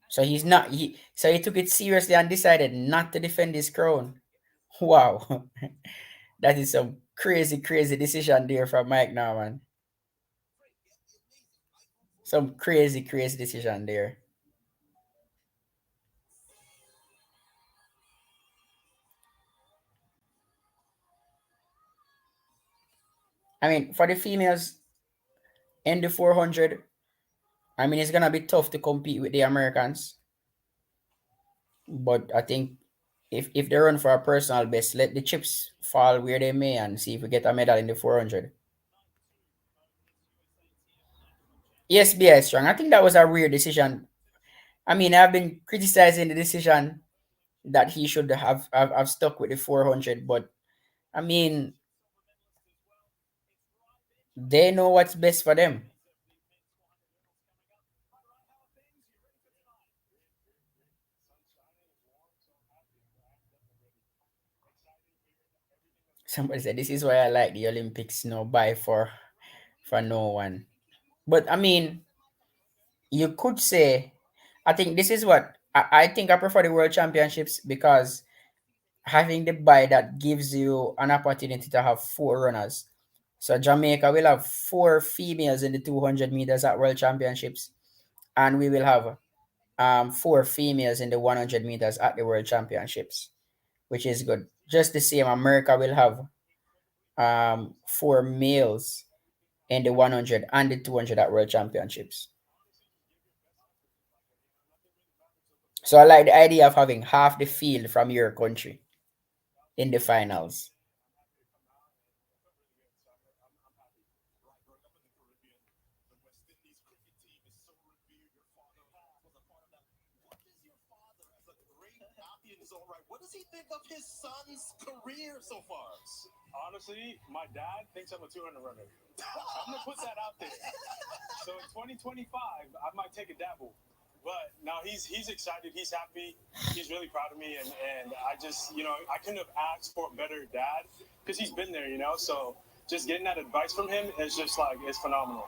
So he's not so he took it seriously and decided not to defend his crown. Wow. That is some crazy decision there from Mike Norman. Some crazy decision there. I mean, for the females in the 400, I mean, it's gonna be tough to compete with the Americans. But I think if they run for a personal best, let the chips fall where they may and see if we get a medal in the 400. Yes, BI strong. I think that was a weird decision. I mean, I've been criticizing the decision that he should have stuck with the 400, but I mean, they know what's best for them. Somebody said this is why I like the Olympics. No buy for no one. But I mean, you could say, I think this is what I think I prefer the World Championships because having the buy that gives you an opportunity to have four runners. So Jamaica will have four females in the 200 meters at World Championships, and we will have four females in the 100 meters at the World Championships, which is good. Just the same, America will have four males in the 100 and the 200 at World Championships. So I like the idea of having half the field from your country in the finals. What does he think of his son's career so far? Honestly, my dad thinks I'm a 200 runner. I'm gonna put that out there. So in 2025, I might take a dabble. But now he's excited, he's happy, he's really proud of me, and I just I couldn't have asked for a better dad because he's been there, So just getting that advice from him is just like it's phenomenal.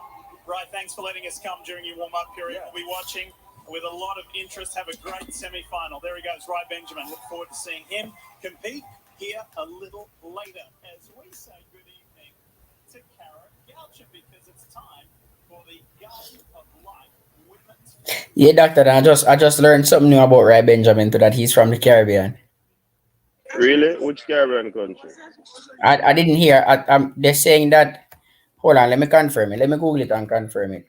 Right, thanks for letting us come during your warm-up period. We'll be watching with a lot of interest. Have a great semi-final. There he goes, Ry Benjamin. Look forward to seeing him compete here a little later. As we say good evening to Kara Goucher because it's time for the Garden of Light Women's. Yeah, doctor, I just learned something new about Ray Benjamin too, that he's from the Caribbean. Really? Which Caribbean country? I didn't hear. They're saying that. Hold on, let me confirm it. Let me Google it and confirm it.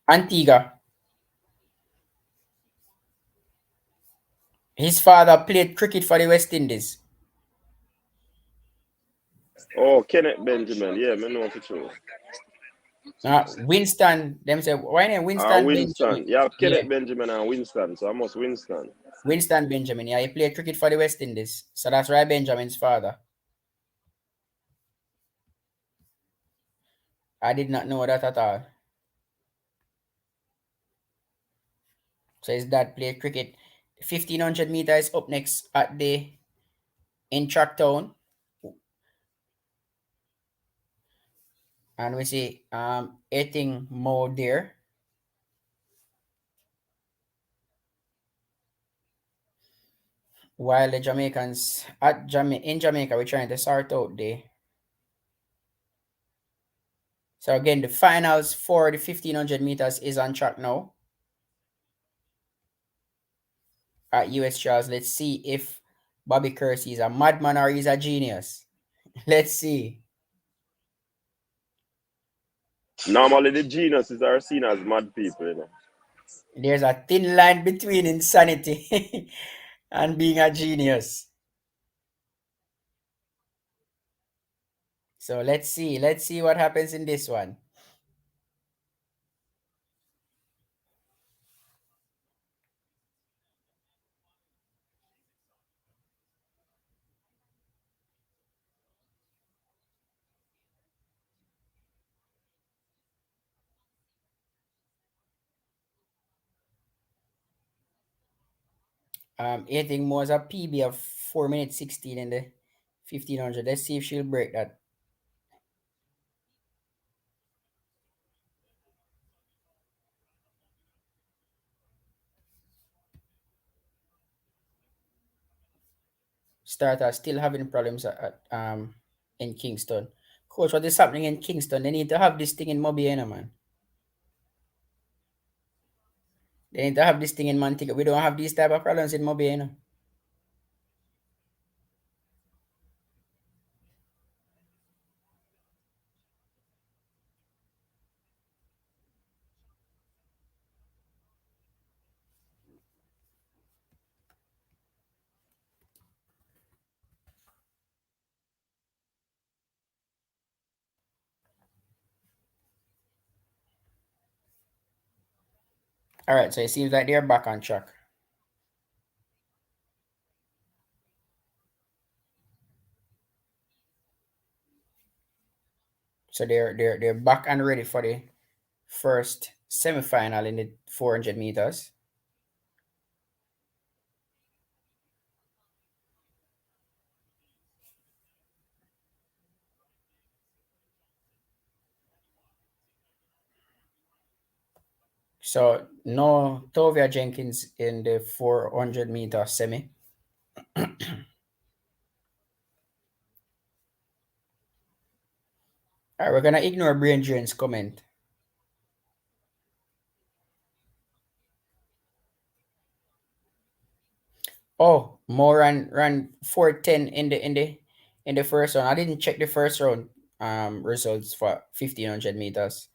Antigua. His father played cricket for the West Indies. Oh, Kenneth Benjamin. Yeah, me know for sure. Winston. Them say why name Winston Winston. Benjamin? You have Kenneth Yeah, Benjamin and Winston, so I must Winston. Winston Benjamin. Yeah, he played cricket for the West Indies. So that's Ray Benjamin's father. I did not know that at all. So his dad played cricket. 1500 meters up next at the in Tracktown. And we see eating mode there. While the Jamaicans in Jamaica, we're trying to sort out the. So again, the finals for the 1500 meters is on track now at US Charles. Let's see if Bobby Kersey is a madman or he's a genius. Let's see. Normally, the geniuses are seen as mad people. There's a thin line between insanity and being a genius. So let's see. Let's see what happens in this one. I think Mo's a PB of 4 minutes 16 in the 1500. Let's see if she'll break that. Starter still having problems at in Kingston. Coach, what is happening in Kingston? They need to have this thing in Mobiena, man. They need to have this thing in Manteca. We don't have these type of problems in Mobiena. All right, so it seems like they're back on track. So they're back and ready for the first semi-final in the 400 meters. So no Tovia Jenkins in the 400-meter semi. All right, we're gonna ignore Brain Drain's comment. Oh, Mo ran 4:10 in the first round. I didn't check the first round results for 1500 meters.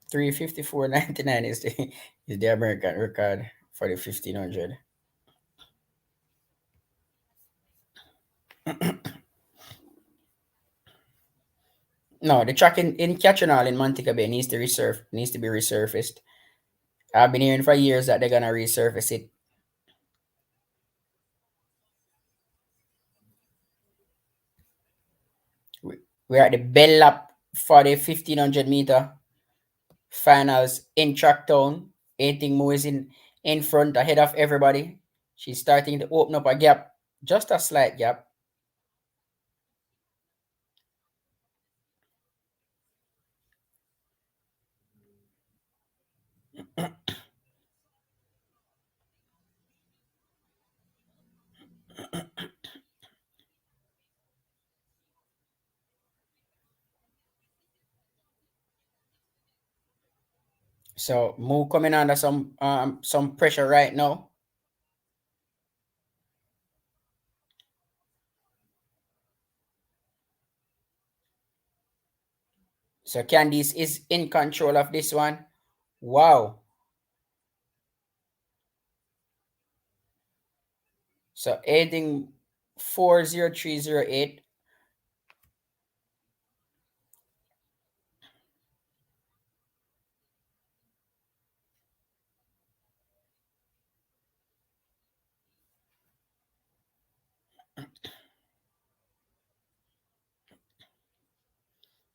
$3:54.99 is the American record for the 1500. No, the track in Catchinall in Montego Bay needs to be resurfaced. I've been hearing for years that they're gonna resurface it. We're at the bell lap for the 1500-meter finals in Tracktown. Aiting Mo is in front ahead of everybody. She's starting to open up a gap, just a slight gap. So Mo coming under some pressure right now. So Candice is in control of this one. Wow. So adding 4:03:08.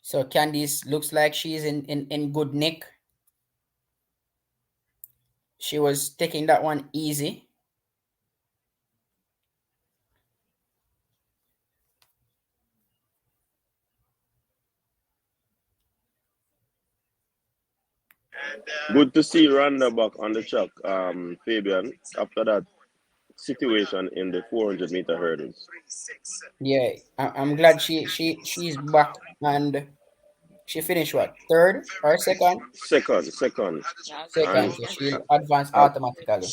So Candice looks like she's in good nick. She was taking that one easy. Good to see Randa back on the track, Fabian, after that situation in the 400-meter hurdles. Yeah, I'm glad she's back, and she finished what, third or second? Second. Second, And so she'll advance uh, automatically.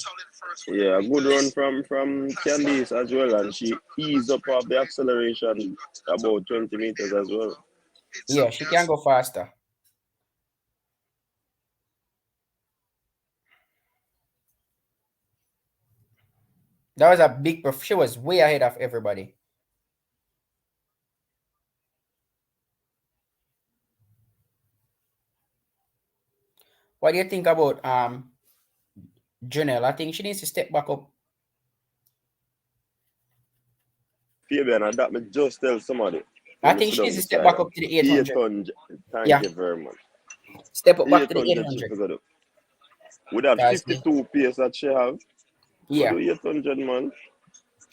yeah, a good run from Candice as well, and she eased up of the acceleration about 20 meters as well. Yeah, she can go faster. That was a big she was way ahead of everybody. What do you think about Janelle? I think she needs to step back up. Fabian, and that me just tell somebody. I Let me think sit she down needs to step back beside up to the 800. 800. Thank Yeah, you very much. step up back to the 800 she 800. figured out. With that Because 52 pace that she have, go yeah, to 800, man.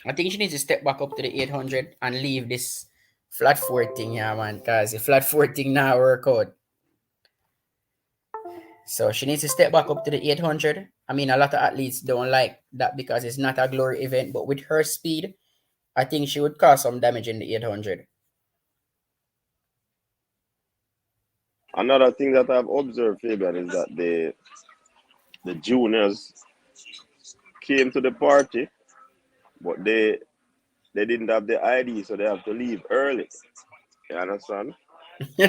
I think she needs to step back up to the 800 and leave this flat four thing, yeah, man. Because the flat four thing now work out. So she needs to step back up to the 800. I mean, a lot of athletes don't like that because it's not a glory event, but with her speed, I think she would cause some damage in the 800. Another thing that I've observed, Fabian, is that the juniors came to the party, but they didn't have the ID, so they have to leave early. You understand?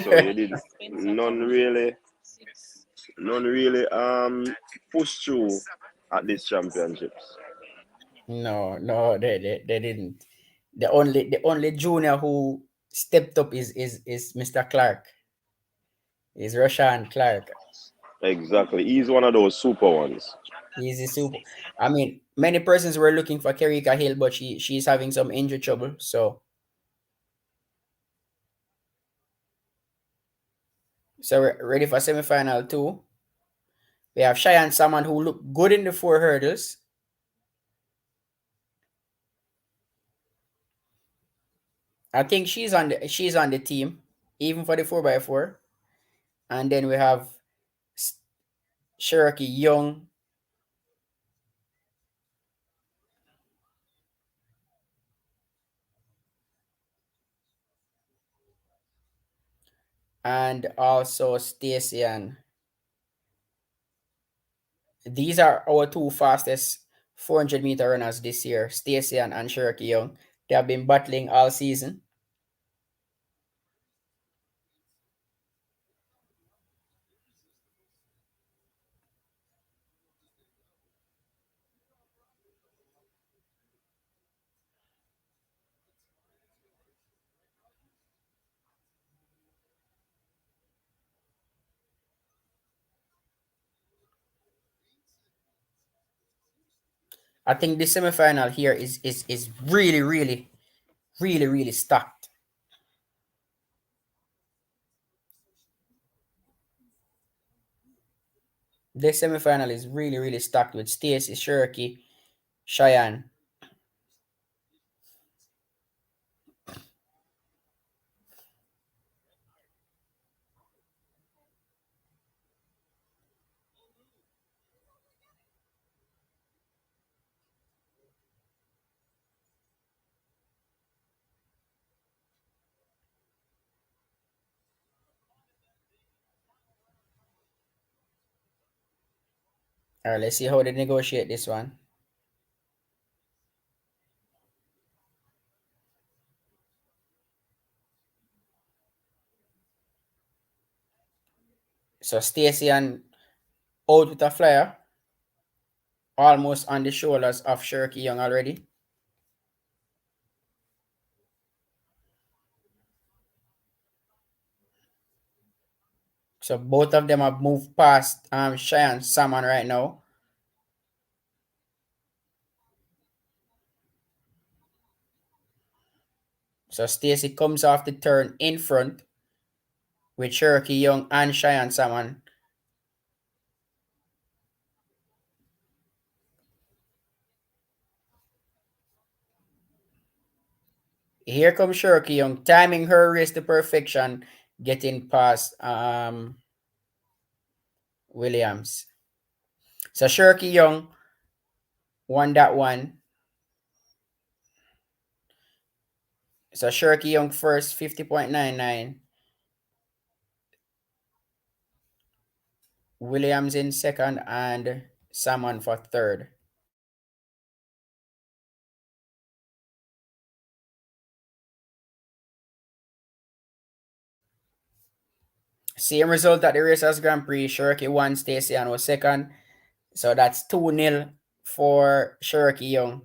So you didn't none really push through at these championships. No, they didn't. The only junior who stepped up is Mr. Clark. Is Roshan Clark. Exactly. He's one of those super ones. He's a super. I mean, many persons were looking for Kerika Hill, but she's having some injury trouble. So we're ready for semi-final two. We have Cheyenne Salmon who looked good in the 4 hurdles. I think she's on the team, even for the 4x4. And then we have Cherokee Young. And also Stacy Ann. These are our two fastest 400-meter runners this year, Stacy Ann and Cherokee Young. They have been battling all season. I think the semifinal here is really, really, really, really stacked. This semifinal is really, really stacked with Stacy, Cherokee, Cheyenne. All right, let's see how they negotiate this one. So Stacy and out with a flyer, almost on the shoulders of Cherokee Young already. So both of them have moved past Cheyenne Salmon right now. So Stacy comes off the turn in front with Cherokee Young and Cheyenne Salmon. Here comes Cherokee Young, timing her race to perfection, getting past Williams. So Cherokee Young won that one. So Cherokee Young first, 50.99. Williams in second and Salmon for third. Same result at the Racers Grand Prix. Cherokee won, Stacy Ann was second. So that's 2-0 for Cherokee Young.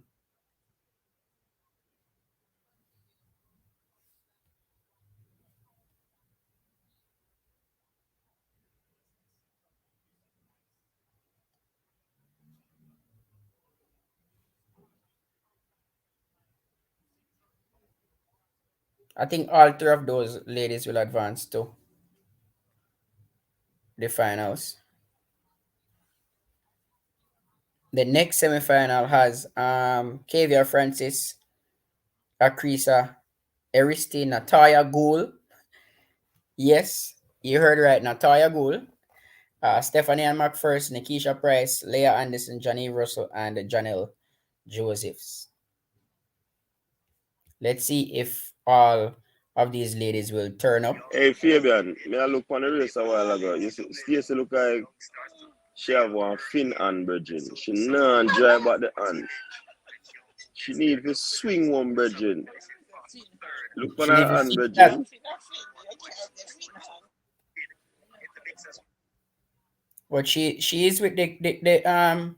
I think all three of those ladies will advance to the finals. The next semifinal has Kavia Francis, Akrisa, Eristi, Nataya Gould. Yes, you heard right, Nataya Gould. Stephanie Ann McPherson, Nikisha Price, Leah Anderson, Johnny Russell, and Janelle Josephs. Let's see if all of these ladies will turn up. Hey Fabian, me I look on the race a while ago. You see, Stacey look like she have one fin hand, brethren. She not drive at the hand. She need to swing one, brethren. Look on She needs her to hand, fix that. brethren. But she is with the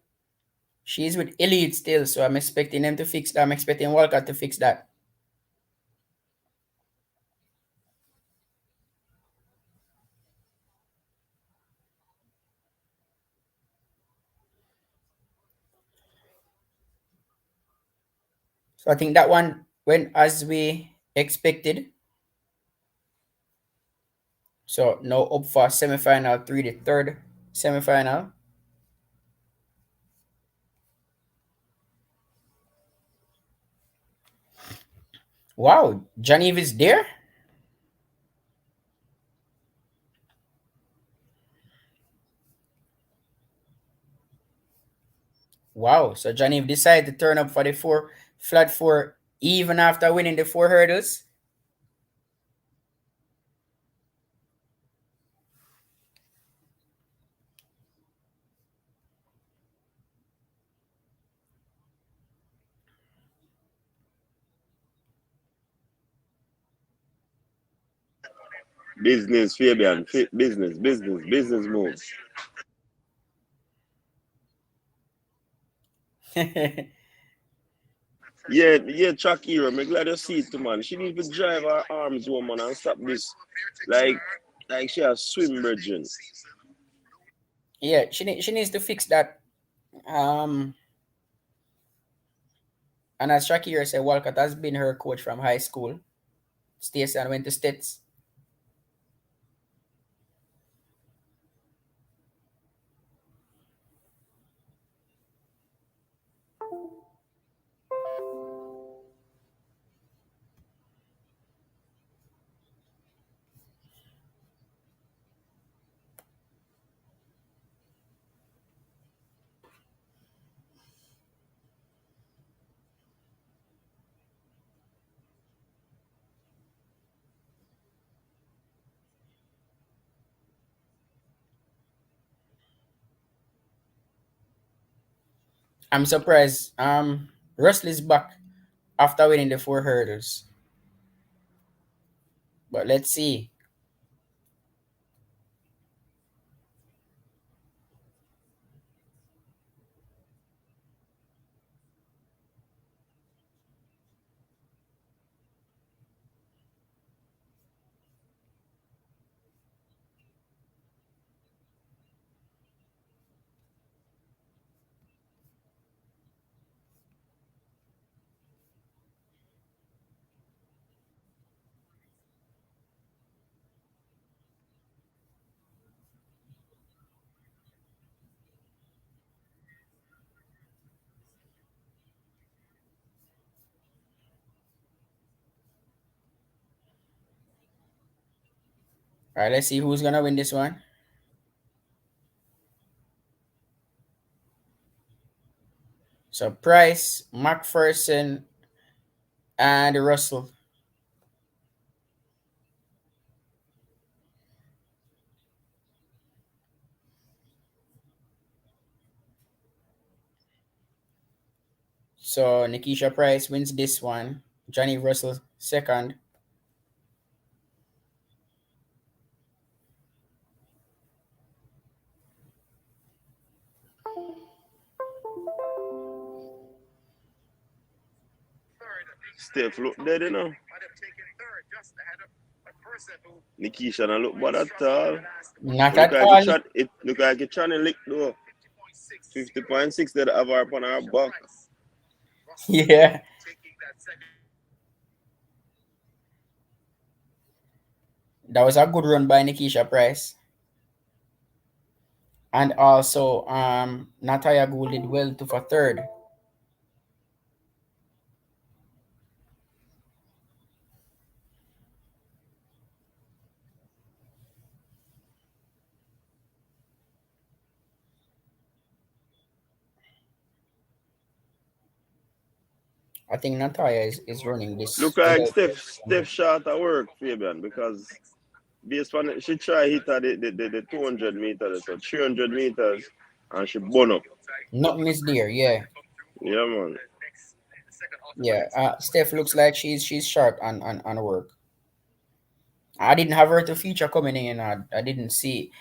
she is with Elite still, so I'm expecting them to fix that. I'm expecting Walcott to fix that. So I think that one went as we expected. So now up for semifinal 3, the third semifinal. Wow, Genevieve is there? Wow, so Genevieve decided to turn up for the flat four even after winning the 4 hurdles. Business, Fabian. Business moves. Yeah, Sha'Carri, I'm glad you see it, man. She need to drive her arms, woman, and stop this. Like she has swim, brethren. Yeah, she needs to fix that. And as Shakira said, Walcott has been her coach from high school. Stacey and went to States. I'm surprised. Russell is back after winning the 4 hurdles. But let's see. All right, let's see who's gonna win this one. So Price, McPherson, and Russell. So Nikisha Price wins this one. Johnny Russell second. Steph look dead, you know. Nikisha don't look bad at all. Not But look at like all. it look like it's trying to lick though. 50.6 that have her upon her back. Yeah. That was a good run by Nikisha Price. And also Natalia Gould did well to for third. I think Natalia is running this Look like without Steph shot at work, Fabian, because based on she try hit at the 200 meters, so 300 meters, and she burn up. nothing is there, yeah. Yeah, man. Yeah. Steph looks like she's sharp on work. I didn't have her to feature coming in. I didn't see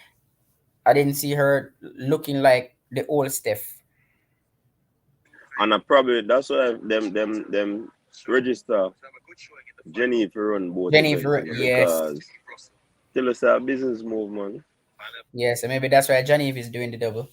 her looking like the old Steph. And I probably that's why them register Jenny if you run both events, Jennifer, you know, yes. because tell us our business move, man. Yes, and maybe that's why Genevieve is doing the double.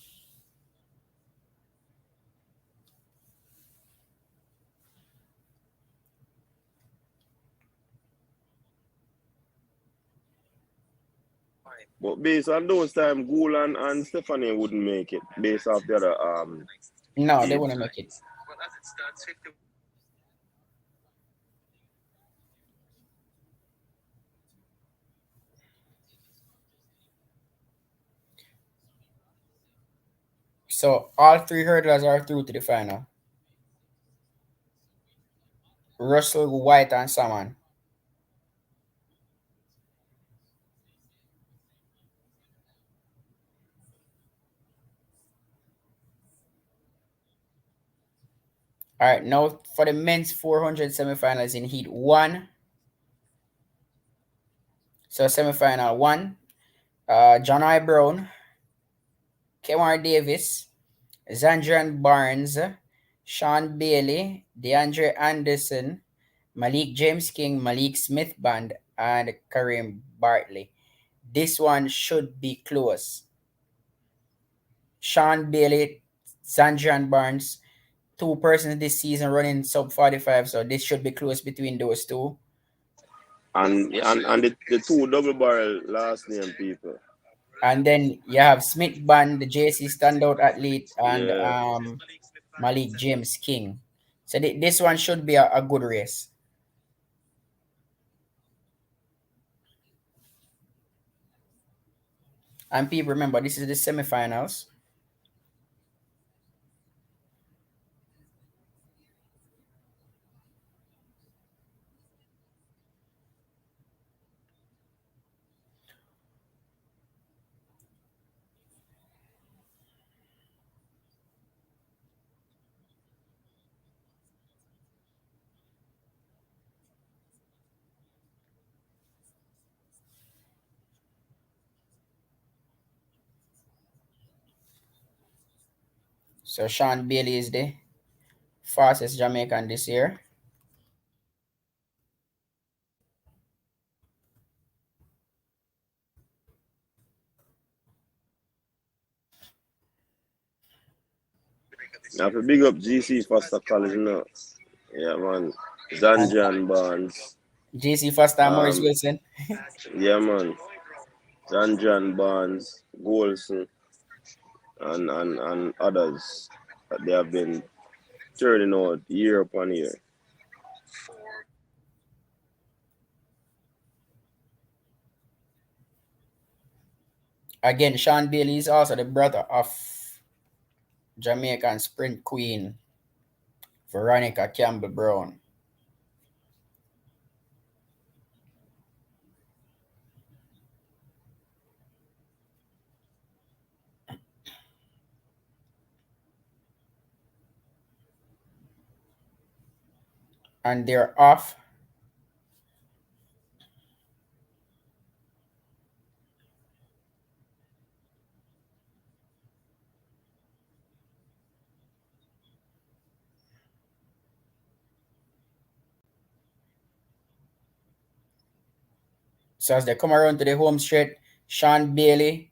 But based on those time, Gould and Stephanie wouldn't make it based off the other No, they age. wouldn't make it. So all three hurdlers are through to the final. Russell, White, and Salmon. All right, now for the men's 400 semifinals in Heat 1. So semifinal 1, John I. Brown, Kemar Davis, Zandrian Barnes, Sean Bailey, DeAndre Anderson, Malik James King, Malik Smith Band, and Kareem Bartley. This one should be close. Sean Bailey, Zandrian Barnes, two persons this season running sub 45, so this should be close between those two. And the two double barrel last name people. And then you have Smith Band, the JC standout athlete, and Yeah. Malik James King. So this one should be a good race. And people remember, this is the semifinals. So Sean Bailey is the fastest Jamaican this year. Now, for big up GC Foster College now. Yeah, man. Zanjan Barnes. JC Foster and Maurice Wilson. Yeah, man. Zanjan Barnes, Golson, and others that they have been turning out year upon year. Again, Sean Bailey is also the brother of Jamaican sprint queen Veronica Campbell Brown. And they're off. So as they come around to the home straight, Sean Bailey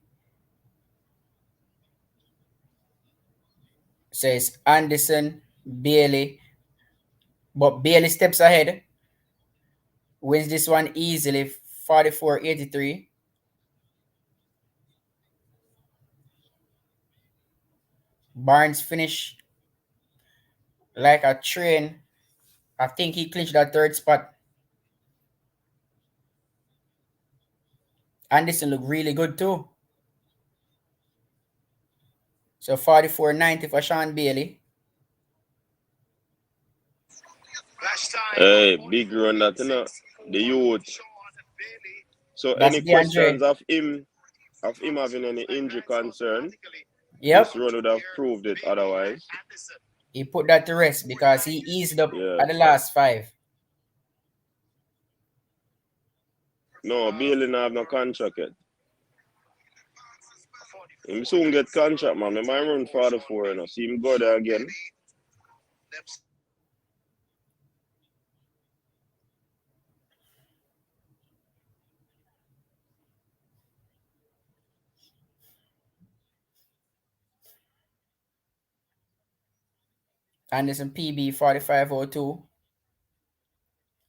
says Anderson, Bailey, but Bailey steps ahead, wins this one easily, 44-83. Barnes finished like a train. I think he clinched that third spot. Anderson looked really good too. So 44-90 for Sean Bailey. Hey, big run that, the youth. So That's any questions DeAndre. of him having any injury concern? Yep. This run would have proved it otherwise. He put that to rest because he eased up Yeah. at the last 5. No, Bailey not have no contract yet. Him soon get contract, man. He might run for the 4, See him go there again. Anderson PB 4502.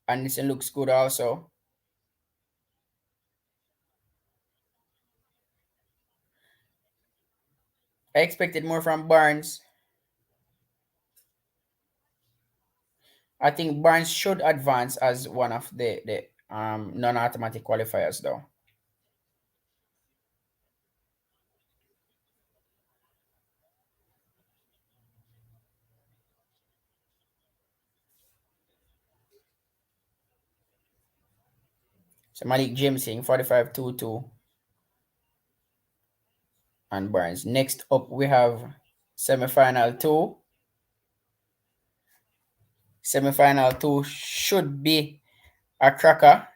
Anderson looks good also. I expected more from Barnes. I think Barnes should advance as one of the non-automatic qualifiers though. So Malik James saying 45-22 and Barnes. Next up we have semi-final 2. Semi-final 2 should be a cracker.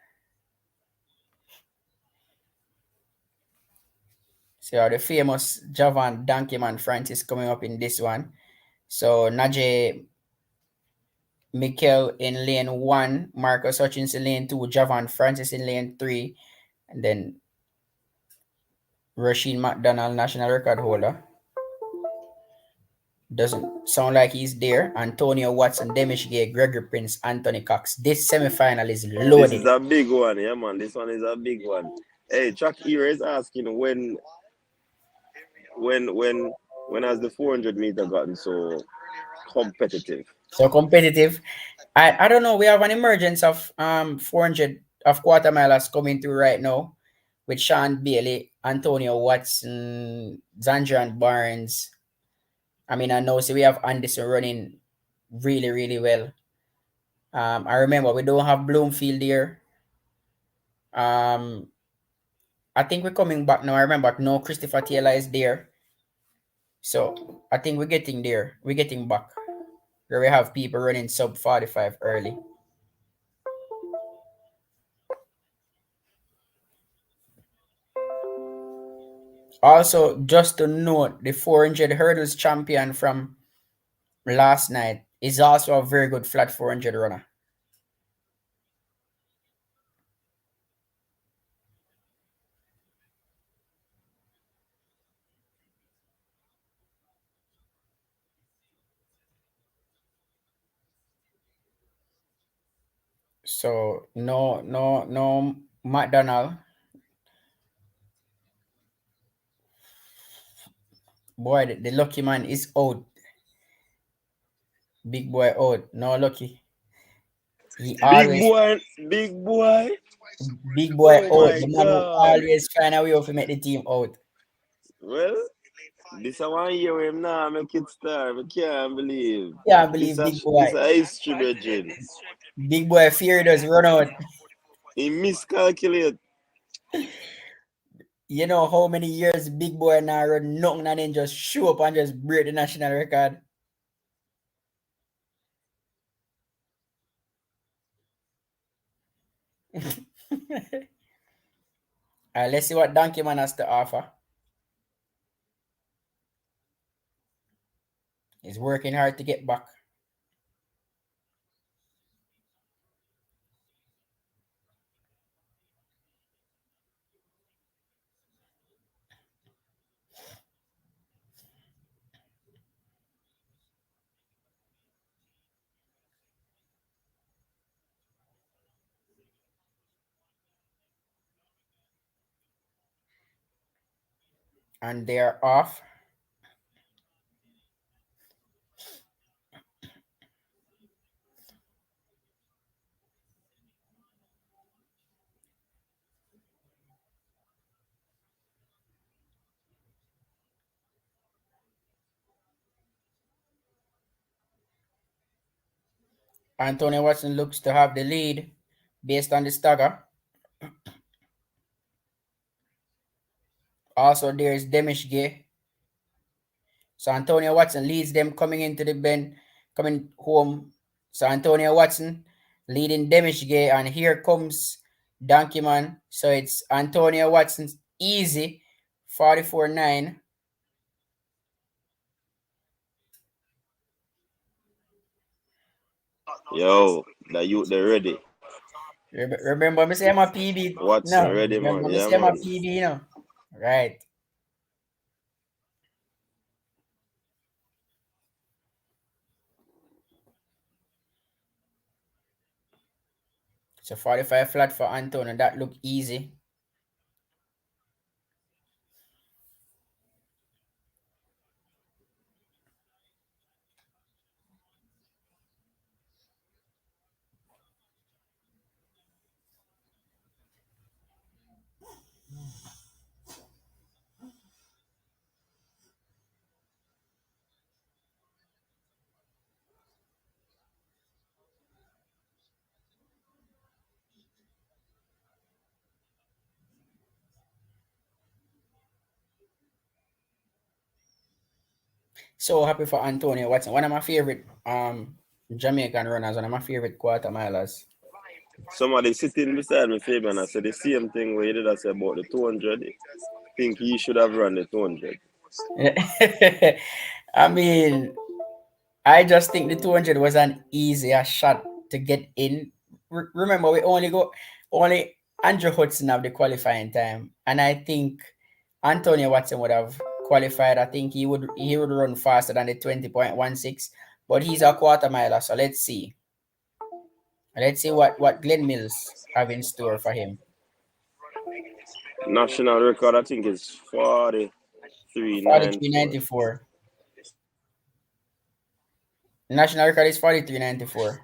So the famous Javan Donkeyman Francis coming up in this one. So Najee Mikel in lane 1, Marcus Hutchins in lane 2, Javan Francis in lane 3, and then Rasheen McDonald, national record holder. Doesn't sound like he's there. Antonio Watson, Demish Gay, Gregory Prince, Anthony Cox. This semi-final is loaded. This is a big one, yeah, man. This one is a big one. Hey, Chuck Ear is asking when has the 400-meter gotten so competitive? So competitive. I don't know. We have an emergence of 400 of quarter milers coming through right now with Sean Bailey, Antonio Watson, Zandrian Barnes. I mean, I know we have Anderson running really, really well. I remember we don't have Bloomfield here. I think we're coming back now. I remember no Christopher Taylor is there. So I think we're getting there. We're getting back. Where we have people running sub 45 early. Also, just to note, the 400 hurdles champion from last night is also a very good flat 400 runner. So no McDonald. Boy, the lucky man is out. Big boy out. No lucky. He always Big boy. big boy Oh out. my The man who God. always find a way to make the team out. Well, this is 1 year him now make it start. I can't believe. Yeah, I believe big boy. This a history, brethren. Big boy fear does run out. He miscalculate. You know how many years big boy now run nothing and then just show up and just break the national record. Alright, let's see what Donkey Man has to offer. He's working hard to get back. and they're off. Antonio Watson looks to have the lead based on the stagger. Also, there's Demish Gay. So Antonio Watson leads them coming into the bend, coming home. So Antonio Watson leading Demish Gay, and here comes Donkey Man. So it's Antonio Watson's easy 44-9. Yo, the youth they ready. Remember me say I'm a PB? Watson No. ready, man. Remember me Yeah, say I'm a man. PB, Right. So 45 flat for Antonio. That look easy. So happy for Antonio Watson. One of my favorite Jamaican runners, one of my favorite quarter milers. Somebody sitting beside me, Fabian, I said the same thing we did I say about the 200. Think he should have run the 200. I mean, I just think the 200 was an easier shot to get in. Remember, we only Andrew Hudson have the qualifying time, and I think Antonio Watson would have qualified. I think he would run faster than the 20.16, but he's a quarter miler. So let's see. Let's see what Glenn Mills have in store for him. National record, I think, is 43.94. 43.94. National record is 43.94.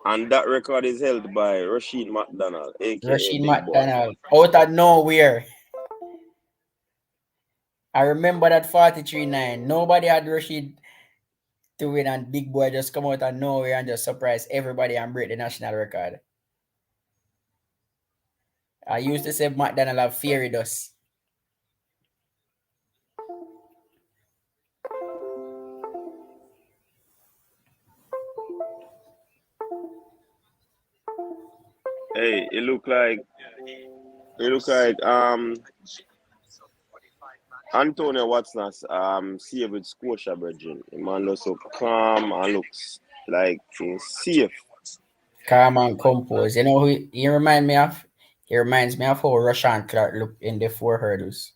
And that record is held by Rashid McDonald, aka Rashid Big Boy. McDonald out of nowhere. I remember that 43.9. Nobody had Rashid to win, and Big Boy just come out of nowhere and just surprise everybody and break the national record. I used to say McDonald have fairy dust. Hey, it look like Antonio Watson's saved with Scotia Bridging. The man looks so calm and looks like he's safe. Calm and composed. You know who he remind me of? He reminds me of how Rashawn Clark looked in the 4 hurdles.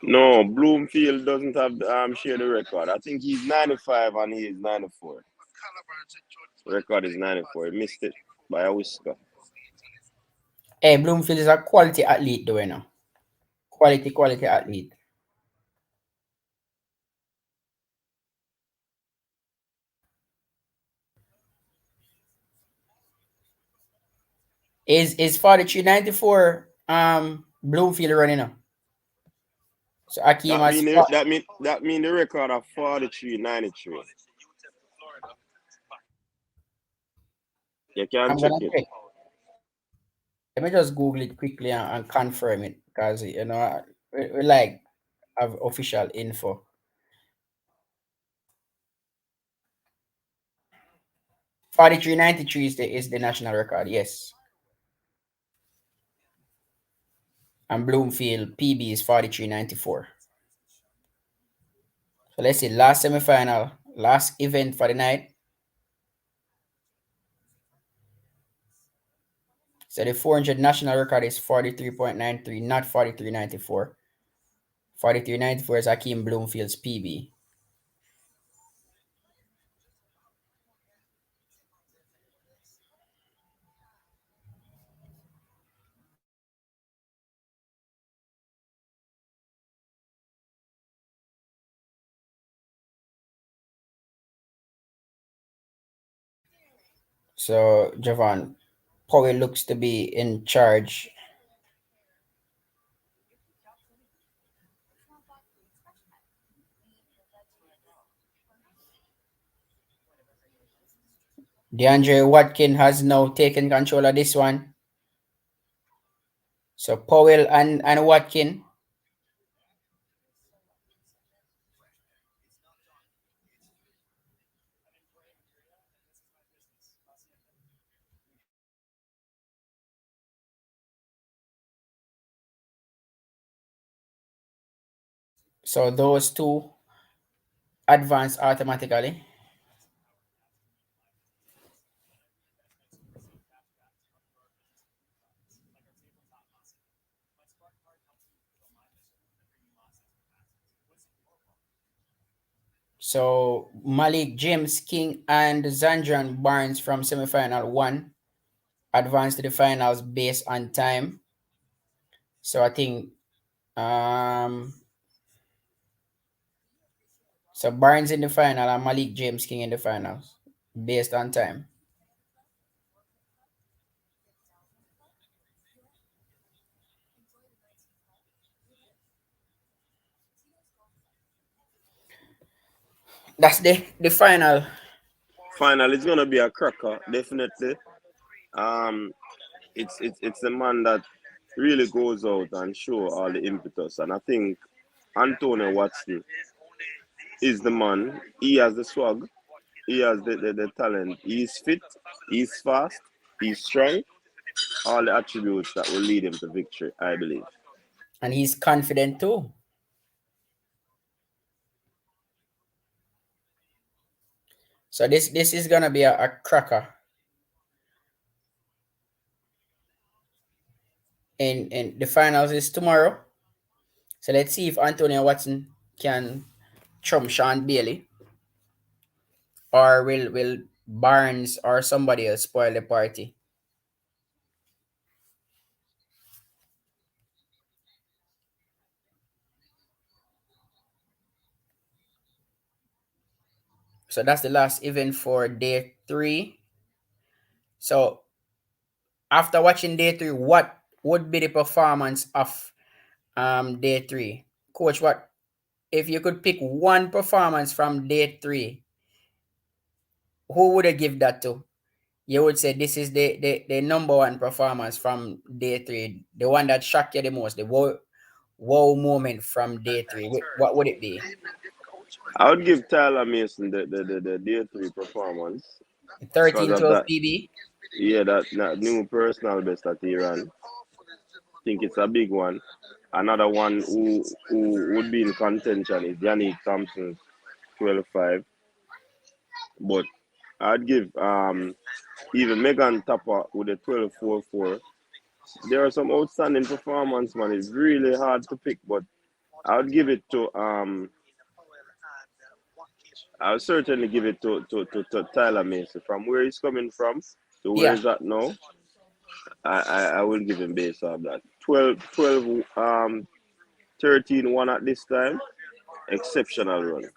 No, Bloomfield doesn't have share the record. I think he's 95 and he is 94. Record is 94. He missed it by a whisker. Hey, Bloomfield is a quality athlete, though, Quality athlete. Is 43.94 Bloomfield running now? So Akeem That has mean the, that mean the record of 43.93. You can I'm check gonna it. check. Let me just Google it quickly and confirm it because we like have official info. 43.93 is the national record, yes. And Bloomfield PB is 43.94. So let's see, last semifinal, last event for the night. So the 400 national record is 43.93, not 43.94. 43.94 is Hakeem Bloomfield's PB. So Javon, Powell looks to be in charge. DeAndre Watkin has now taken control of this one. So Powell and Watkin. So those two advance automatically. So Malik, James King, and Zandran Barnes from semifinal 1 advanced to the finals based on time. So I think so Barnes in the final and Malik James King in the finals based on time. That's the final. Final, it's gonna be a cracker, definitely. Um, it's a man that really goes out and show all the impetus, and I think Antonio Watson is the man. He has the swag, he has the talent, he's fit, he's fast, he's strong, all the attributes that will lead him to victory, I believe. And he's confident too. So this is gonna be a cracker. And the finals is tomorrow. So let's see if Antonio Watson can trump Sean Bailey, or will Barnes or somebody else spoil the party. So that's the last event for day 3. So after watching day 3, what would be the performance of day 3? Coach, what if you could pick one performance from day 3, who would you give that to? You would say this is the number one performance from day 3, the one that shocked you the most, the wow moment from day 3. What would it be? I would give Tyler Mason the day three performance because of 13-12 that. PB. Yeah, that new personal best that he ran. I think it's a big one. Another one who would be in contention is Yannick Thompson's 12.5. But I'd give even Megan Tapper with a 12.44. There are some outstanding performance, man. It's really hard to pick, but I would give it to I would certainly give it to Tyler Mason. From where he's coming from to where Yeah. he's at now, I will give him based on that. 12 13-1 at this time. Exceptional run.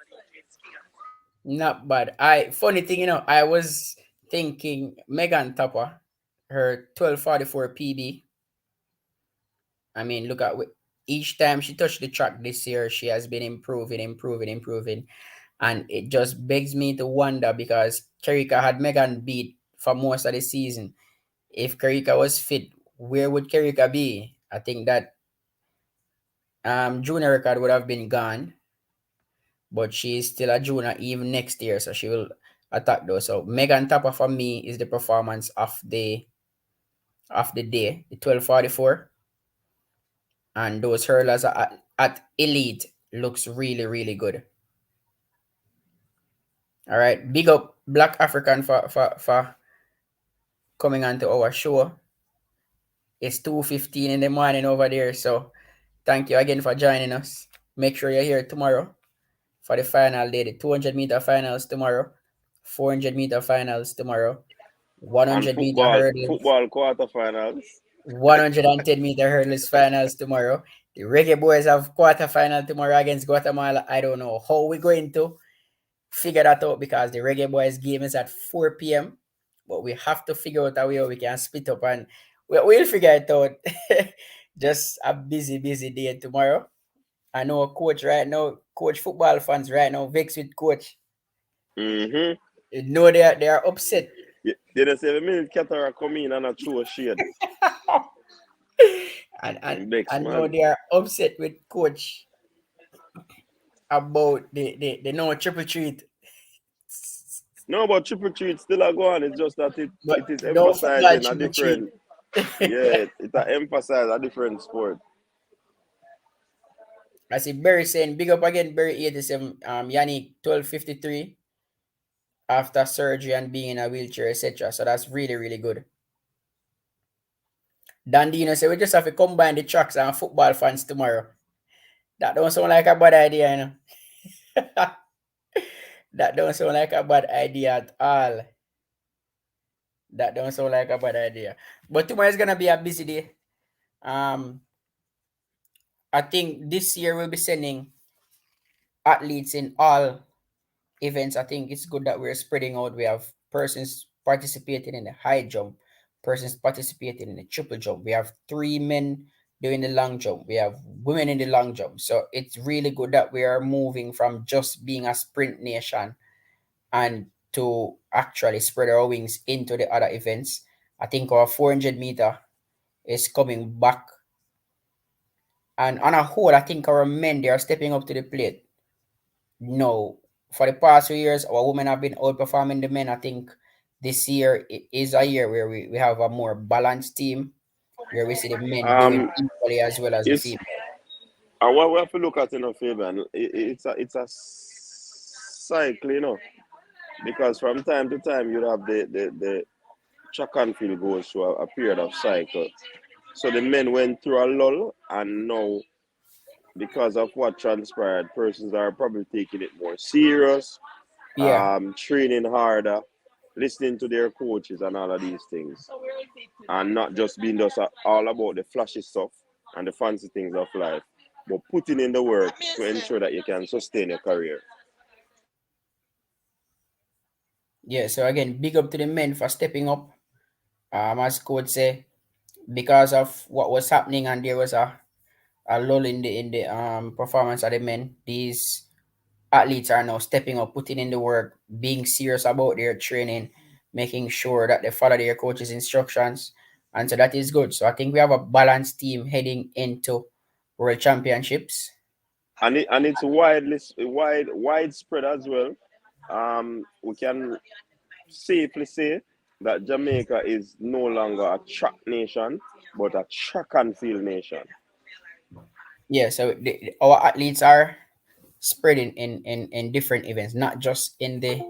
Not bad. Funny thing, I was thinking Megan Topper, her 12:44 PB. I mean, look at each time she touched the track this year, she has been improving. And it just begs me to wonder, because Kerika had Megan beat for most of the season. If Kerika was fit, where would Kerika be? I think that junior record would have been gone, but she's still a junior even next year, so she will attack those. So Megan Tapper for me is the performance of the day, the 12:44, and those hurlers at elite looks really really good. All right, big up Black African for coming onto our show. It's 2:15 in the morning over there. So thank you again for joining us. Make sure you're here tomorrow for the final day, the 200-meter finals tomorrow, 400-meter finals tomorrow, And 100-meter hurdles, football quarterfinals. 110-meter hurdles finals tomorrow. The Reggae Boys have quarterfinal tomorrow against Guatemala. I don't know how we're going to figure that out because the Reggae Boys game is at 4 p.m. But we have to figure out a way how we can split up and we'll figure it out. Just a busy day tomorrow. I know coach right now, coach football fans right now, vexed with coach. Mm-hmm. You know they are upset. They just say the minute Qatar come in and a throw a shade. and Bex, I know man. they are upset with coach about the no triple treat. No, but triple treat still a go on. It's just that But it is no football emphasizing a triple treat. different. Yeah, it emphasize a different sport. I see Barry saying big up again, Barry 87, Yannick 1253 after surgery and being in a wheelchair, etc. So that's really good. Dandino say we just have to combine the tracks and football fans tomorrow. That don't sound like a bad idea, you know. That don't sound like a bad idea at all. That don't sound like a bad idea. But tomorrow is gonna be a busy day. Um, I think this year we'll be sending athletes in all events. I think it's good that we're spreading out. We have persons participating in the high jump, persons participating in the triple jump. We have 3 men doing the long jump. We have women in the long jump. So it's really good that we are moving from just being a sprint nation and to actually spread our wings into the other events. I think our 400-meter is coming back. And on a whole, I think our men, they are stepping up to the plate. No, for the past 2 years, our women have been outperforming the men. I think this year is a year where we have a more balanced team, where we see the men doing Um, equally as well as the it's female. and what we have to look at in a favor, and it's a cycle, because from time to time you have the track and field goes through a period of cycle. So the men went through a lull, and now because of what transpired, persons are probably taking it more serious, Yeah, training harder, listening to their coaches and all of these things, and not just being just all about the flashy stuff and the fancy things of life, but putting in the work to ensure that you can sustain your career. yeah. So again, big up to the men for stepping up. As coach say, because of what was happening and there was a lull in the performance of the men, these athletes are now stepping up, putting in the work, being serious about their training, making sure that they follow their coach's instructions. And so that is good. So I think we have a balanced team heading into World Championships. And it's widespread as well. We can safely say that Jamaica is no longer a track nation, but a track and field nation. Yeah, so our athletes are spreading in different events, not just in the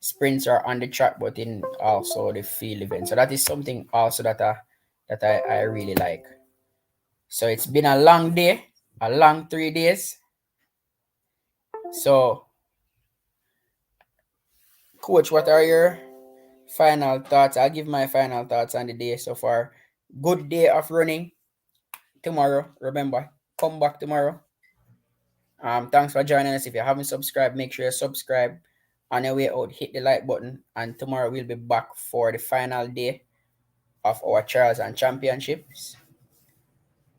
sprints or on the track, but in also the field events. So that is something also that I really like. So it's been a long day, a long 3 days. So, coach, what are your final thoughts? I'll give my final thoughts on the day so far. Good day of running tomorrow. Remember, come back tomorrow. Thanks for joining us. If you haven't subscribed, make sure you subscribe. On your way out, hit the like button. And tomorrow we'll be back for the final day of our trials and championships.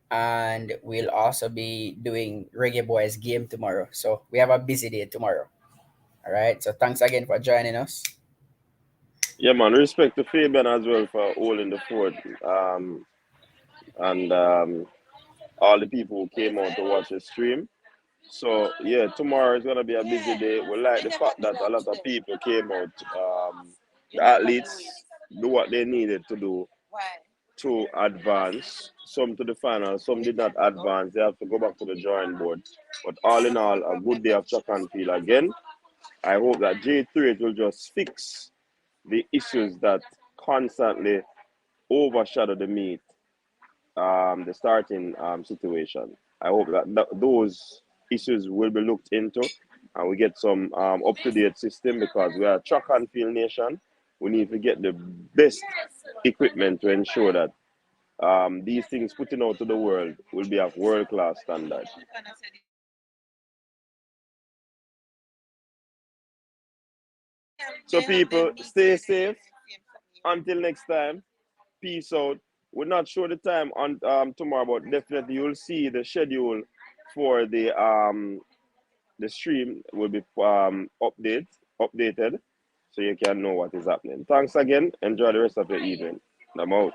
And we'll also be doing Reggae Boys game tomorrow. So we have a busy day tomorrow. All right. So thanks again for joining us. Yeah, man. Respect to Fabian as well for holding the fort, and all the people who came out to watch the stream. So yeah, tomorrow is gonna be a busy day. We like the fact that a lot of people came out. The athletes do what they needed to do to advance. Some to the final, some did not advance. They have to go back to the drawing board. But all in all, a good day of track and field again. I hope that J3 will just fix the issues that constantly overshadow the meet the starting situation. I hope that those issues will be looked into and we get some up to date system because we are a track and field nation. We need to get the best equipment to ensure that these things putting out to the world will be of world class standard. So people, stay safe. Until next time, peace out. We're not sure the time on tomorrow, but definitely you'll see the schedule for the stream will be updated, so you can know what is happening. Thanks again. Enjoy the rest of your evening. I'm out.